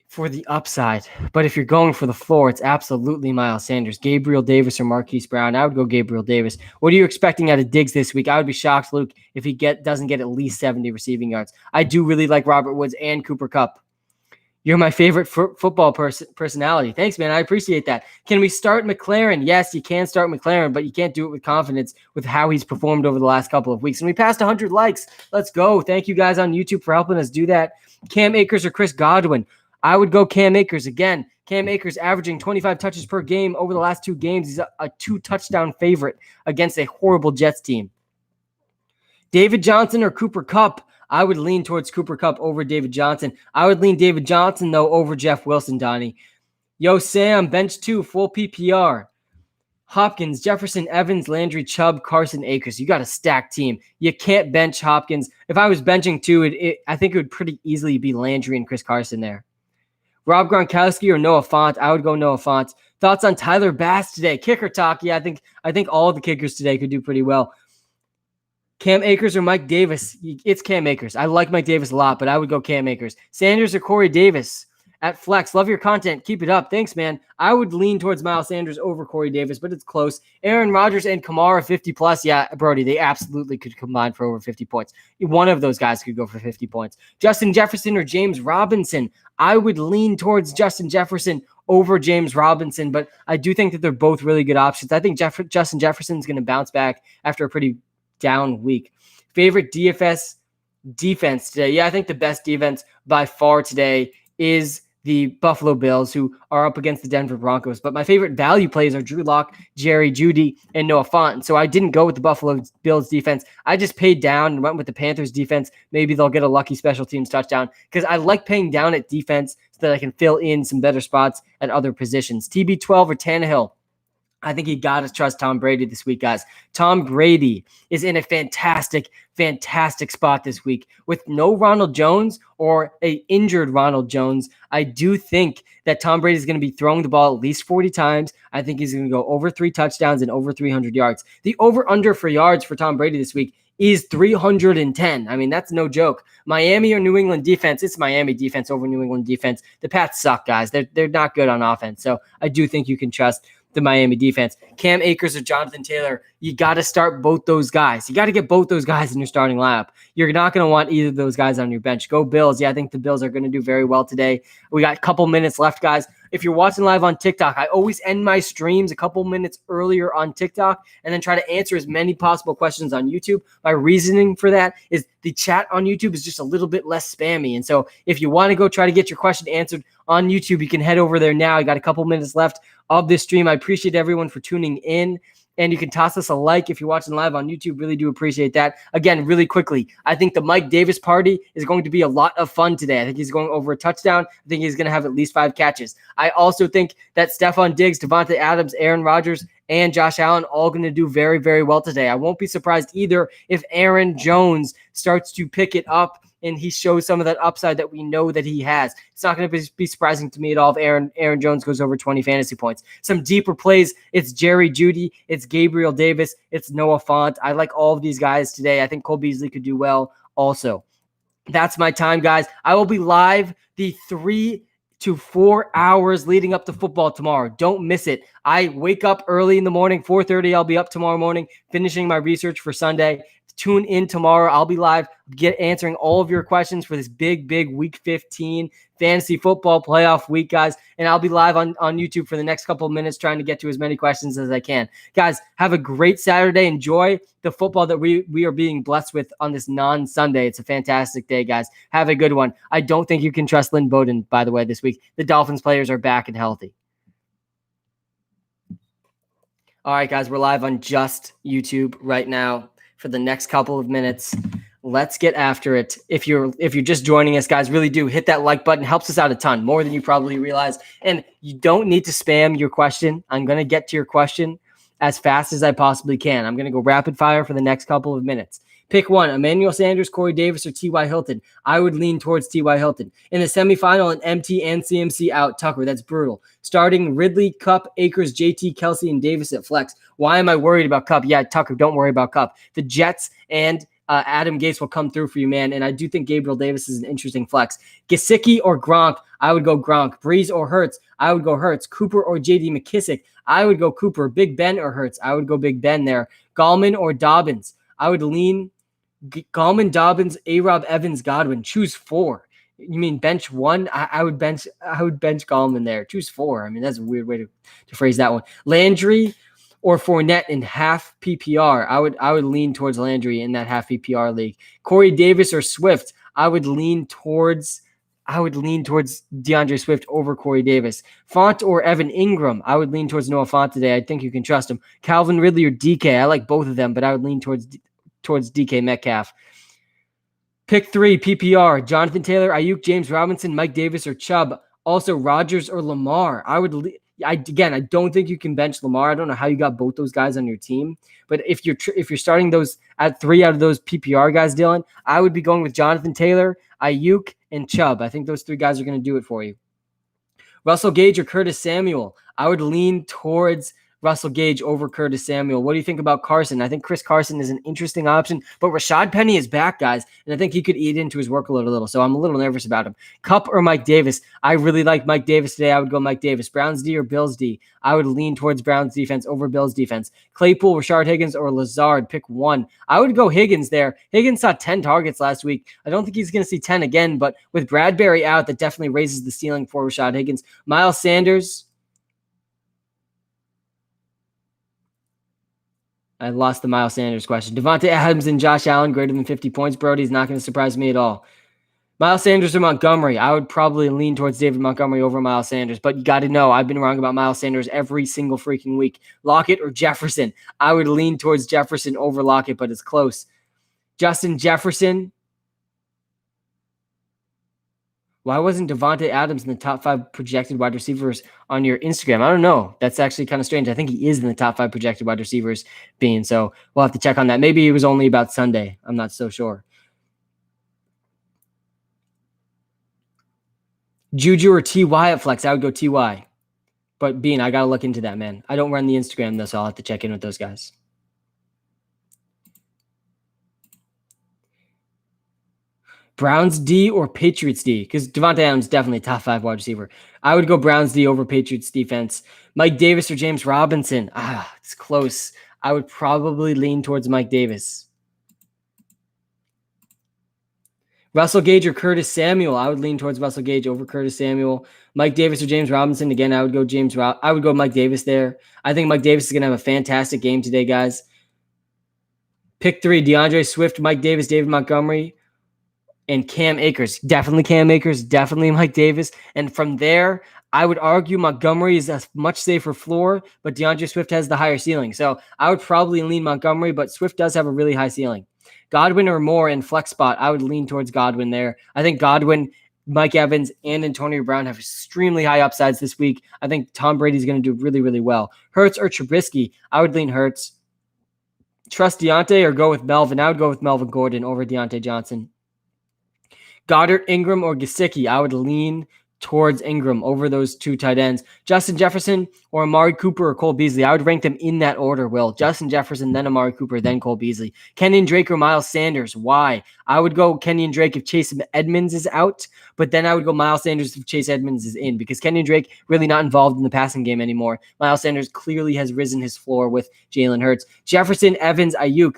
for the upside. But if you're going for the floor, it's absolutely Miles Sanders. Gabriel Davis or Marquise Brown? I would go Gabriel Davis. What are you expecting out of Diggs this week? I would be shocked, Luke, if he doesn't get at least 70 receiving yards. I do really like Robert Woods and Cooper Kupp. You're my favorite football personality. Thanks, man. I appreciate that. Can we start McLaren? Yes, you can start McLaren, but you can't do it with confidence with how he's performed over the last couple of weeks. And we passed 100 likes. Let's go. Thank you guys on YouTube for helping us do that. Cam Akers or Chris Godwin? I would go Cam Akers again. Cam Akers averaging 25 touches per game over the last 2 games. He's a 2-touchdown favorite against a horrible Jets team. David Johnson or Cooper Kupp? I would lean towards Cooper Kupp over David Johnson. I would lean David Johnson, though, over Jeff Wilson, Donnie. Yo, Sam, bench 2, full PPR. Hopkins, Jefferson, Evans, Landry, Chubb, Carson, Akers. You got a stacked team. You can't bench Hopkins. If I was benching 2, I think it would pretty easily be Landry and Chris Carson there. Rob Gronkowski or Noah Fant? I would go Noah Fant. Thoughts on Tyler Bass today? Kicker talk. Yeah, I think all of the kickers today could do pretty well. Cam Akers or Mike Davis? It's Cam Akers. I like Mike Davis a lot, but I would go Cam Akers. Sanders or Corey Davis at flex? Love your content. Keep it up. Thanks, man. I would lean towards Miles Sanders over Corey Davis, but it's close. Aaron Rodgers and Kamara 50+. Yeah, Brody, they absolutely could combine for over 50 points. One of those guys could go for 50 points. Justin Jefferson or James Robinson? I would lean towards Justin Jefferson over James Robinson, but I do think that they're both really good options. I think Justin Jefferson's going to bounce back after a pretty down week. Favorite DFS defense today? Yeah, I think the best defense by far today is the Buffalo Bills, who are up against the Denver Broncos. But my favorite value plays are Drew Lock, Jerry Jeudy, and Noah Fant. And so I didn't go with the Buffalo Bills defense. I just paid down and went with the Panthers defense. Maybe they'll get a lucky special teams touchdown because I like paying down at defense so that I can fill in some better spots at other positions. TB12 or Tannehill? I think you got to trust Tom Brady this week, guys. Tom Brady is in a fantastic spot this week with no Ronald Jones or an injured Ronald Jones. I do think that Tom Brady is going to be throwing the ball at least 40 times. I think he's going to go over 3 touchdowns and over 300 yards. The over-under for yards for Tom Brady this week is 310. I mean, that's no joke. Miami or New England defense? It's Miami defense over New England defense. The Pats suck, guys. They're not good on offense. So I do think you can trust the Miami defense. Cam Akers or Jonathan Taylor? You got to start both those guys. You got to get both those guys in your starting lineup. You're not going to want either of those guys on your bench. Go Bills. Yeah, I think the Bills are going to do very well today. We got a couple minutes left, guys. If you're watching live on TikTok, I always end my streams a couple minutes earlier on TikTok and then try to answer as many possible questions on YouTube. My reasoning for that is the chat on YouTube is just a little bit less spammy. And so if you want to go try to get your question answered on YouTube, you can head over there now. I got a couple minutes left of this stream. I appreciate everyone for tuning in. And you can toss us a like if you're watching live on YouTube. Really do appreciate that. Again, really quickly, I think the Mike Davis party is going to be a lot of fun today. I think he's going over a touchdown. I think he's going to have at least 5 catches. I also think that Stephon Diggs, Devontae Adams, Aaron Rodgers, and Josh Allen all going to do very, very well today. I won't be surprised either if Aaron Jones starts to pick it up and he shows some of that upside that we know that he has. It's not going to be surprising to me at all if Aaron Jones goes over 20 fantasy points. Some deeper plays, it's Jerry Jeudy, it's Gabriel Davis, it's Noah Fant. I like all of these guys today. I think Cole Beasley could do well also. That's my time, guys. I will be live the 3 to 4 hours leading up to football tomorrow. Don't miss it. I wake up early in the morning, 4:30. I'll be up tomorrow morning, finishing my research for Sunday. Tune in tomorrow. I'll be live, answering all of your questions for this big Week 15 fantasy football playoff week, guys. And I'll be live on YouTube for the next couple of minutes, trying to get to as many questions as I can. Guys, have a great Saturday. Enjoy the football that we are being blessed with on this non-Sunday. It's a fantastic day, guys. Have a good one. I don't think you can trust Lynn Bowden, by the way, this week. The Dolphins players are back and healthy. All right, guys, we're live on just YouTube right now for the next couple of minutes. Let's get after it. If you're just joining us, guys, really do hit that like button. Helps us out a ton, more than you probably realize. And you don't need to spam your question. I'm going to get to your question as fast as I possibly can. I'm going to go rapid fire for the next couple of minutes. Pick one: Emmanuel Sanders, Corey Davis, or T.Y. Hilton. I would lean towards T.Y. Hilton. In the semifinal, an MT and CMC out. Tucker, that's brutal. Starting Ridley, Kupp, Akers, JT, Kelsey, and Davis at flex. Why am I worried about Kupp? Yeah, Tucker, don't worry about Kupp. The Jets and Adam Gase will come through for you, man. And I do think Gabriel Davis is an interesting flex. Gesicki or Gronk? I would go Gronk. Breeze or Hurts? I would go Hurts. Cooper or J.D. McKissick? I would go Cooper. Big Ben or Hurts? I would go Big Ben there. Gallman or Dobbins? I would lean Gallman, Dobbins, A-Rob, Evans, Godwin. Choose 4. You mean bench 1? I would bench Gallman there. Choose 4. I mean, that's a weird way to phrase that one. Landry or Fournette in half PPR. I would lean towards Landry in that half PPR league. Corey Davis or Swift. I would lean towards DeAndre Swift over Corey Davis. Font or Evan Ingram. I would lean towards Noah Font today. I think you can trust him. Calvin Ridley or DK. I like both of them, but I would lean towards DK Metcalf. Pick 3, PPR: Jonathan Taylor, Ayuk, James Robinson, Mike Davis, or Chubb. Also, Rodgers or Lamar. I don't think you can bench Lamar. I don't know how you got both those guys on your team, but if you're starting those at 3 out of those PPR guys, Dylan, I would be going with Jonathan Taylor, Ayuk, and Chubb. I think those 3 guys are going to do it for you. Russell Gage or Curtis Samuel. I would lean towards Russell Gage over Curtis Samuel. What do you think about Carson? I think Chris Carson is an interesting option, but Rashad Penny is back, guys, and I think he could eat into his workload a little, so I'm a little nervous about him. Kupp or Mike Davis? I really like Mike Davis today. I would go Mike Davis. Browns D or Bills D? I would lean towards Browns defense over Bills defense. Claypool, Rashard Higgins, or Lazard? Pick 1. I would go Higgins there. Higgins saw 10 targets last week. I don't think he's going to see 10 again, but with Bradbury out, that definitely raises the ceiling for Rashad Higgins. Miles Sanders. I lost the Miles Sanders question. Devontae Adams and Josh Allen greater than 50 points. Brody's not going to surprise me at all. Miles Sanders or Montgomery? I would probably lean towards David Montgomery over Miles Sanders, but you got to know I've been wrong about Miles Sanders every single freaking week. Lockett or Jefferson? I would lean towards Jefferson over Lockett, but it's close. Justin Jefferson. Why wasn't Devontae Adams in the top 5 projected wide receivers on your Instagram? I don't know. That's actually kind of strange. I think he is in the top 5 projected wide receivers being, so we'll have to check on that. Maybe it was only about Sunday. I'm not so sure. Juju or T.Y. at flex? I would go T.Y. But Bean, I got to look into that, man. I don't run the Instagram, though, so I'll have to check in with those guys. Browns D or Patriots D? Because Devontae Adams is definitely a top 5 wide receiver. I would go Browns D over Patriots defense. Mike Davis or James Robinson? It's close. I would probably lean towards Mike Davis. Russell Gage or Curtis Samuel? I would lean towards Russell Gage over Curtis Samuel. Mike Davis or James Robinson? Again, I would go Mike Davis there. I think Mike Davis is going to have a fantastic game today, guys. Pick 3, DeAndre Swift, Mike Davis, David Montgomery, and Cam Akers. Definitely Cam Akers, definitely Mike Davis. And from there, I would argue Montgomery is a much safer floor, but DeAndre Swift has the higher ceiling. So I would probably lean Montgomery, but Swift does have a really high ceiling. Godwin or Moore in flex spot? I would lean towards Godwin there. I think Godwin Mike Evans and Antonio Brown have extremely high upsides this week. I think Tom Brady's going to do really, really well. Hurts or Trubisky? I would lean Hurts. Trust Deontay or go with Melvin? I would go with Melvin Gordon over Deontay Johnson. Goddard, Ingram, or Gesicki? I would lean towards Ingram over those two tight ends. Justin Jefferson or Amari Cooper or Cole Beasley? I would rank them in that order, Will. Justin Jefferson, then Amari Cooper, then Cole Beasley. Kenyon Drake or Miles Sanders? Why? I would go Kenyon Drake if Chase Edmonds is out, but then I would go Miles Sanders if Chase Edmonds is in, because Kenyon Drake really not involved in the passing game anymore. Miles Sanders clearly has risen his floor with Jalen Hurts. Jefferson, Evans, Ayuk,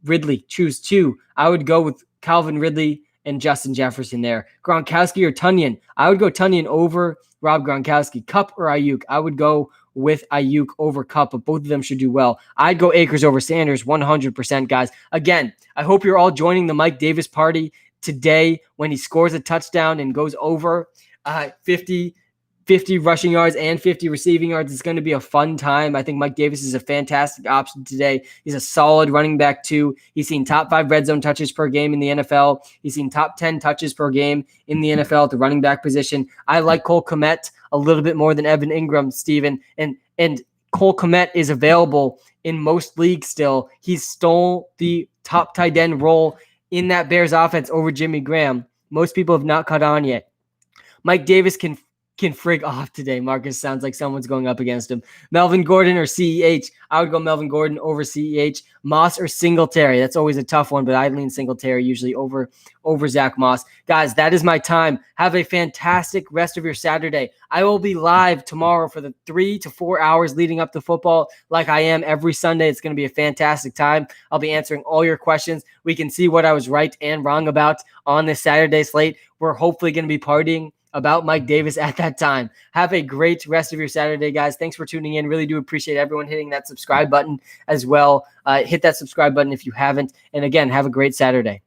Ridley, choose two. I would go with Calvin Ridley and Justin Jefferson there. Gronkowski or Tunyon? I would go Tunyon over Rob Gronkowski. Kupp or Ayuk? I would go with Ayuk over Kupp, but both of them should do well. I'd go Akers over Sanders 100%, guys. Again, I hope you're all joining the Mike Davis party today when he scores a touchdown and goes over 50 rushing yards and 50 receiving yards. It's going to be a fun time. I think Mike Davis is a fantastic option today. He's a solid running back too. He's seen top 5 red zone touches per game in the NFL. He's seen top 10 touches per game in the NFL at the running back position. I like Cole Kmet a little bit more than Evan Ingram, Steven. And Cole Kmet is available in most leagues still. He stole the top tight end role in that Bears offense over Jimmy Graham. Most people have not caught on yet. Mike Davis can frig off today. Marcus sounds like someone's going up against him. Melvin Gordon or CEH? I would go Melvin Gordon over CEH. Moss or Singletary? That's always a tough one, but I lean Singletary usually over Zach Moss. Guys, that is my time. Have a fantastic rest of your Saturday. I will be live tomorrow for the 3 to 4 hours leading up to football like I am every Sunday. It's going to be a fantastic time. I'll be answering all your questions. We can see what I was right and wrong about on this Saturday slate. We're hopefully going to be partying about Mike Davis at that time. Have a great rest of your Saturday, guys. Thanks for tuning in. Really do appreciate everyone hitting that subscribe button as well. Hit that subscribe button if you haven't. And again, have a great Saturday.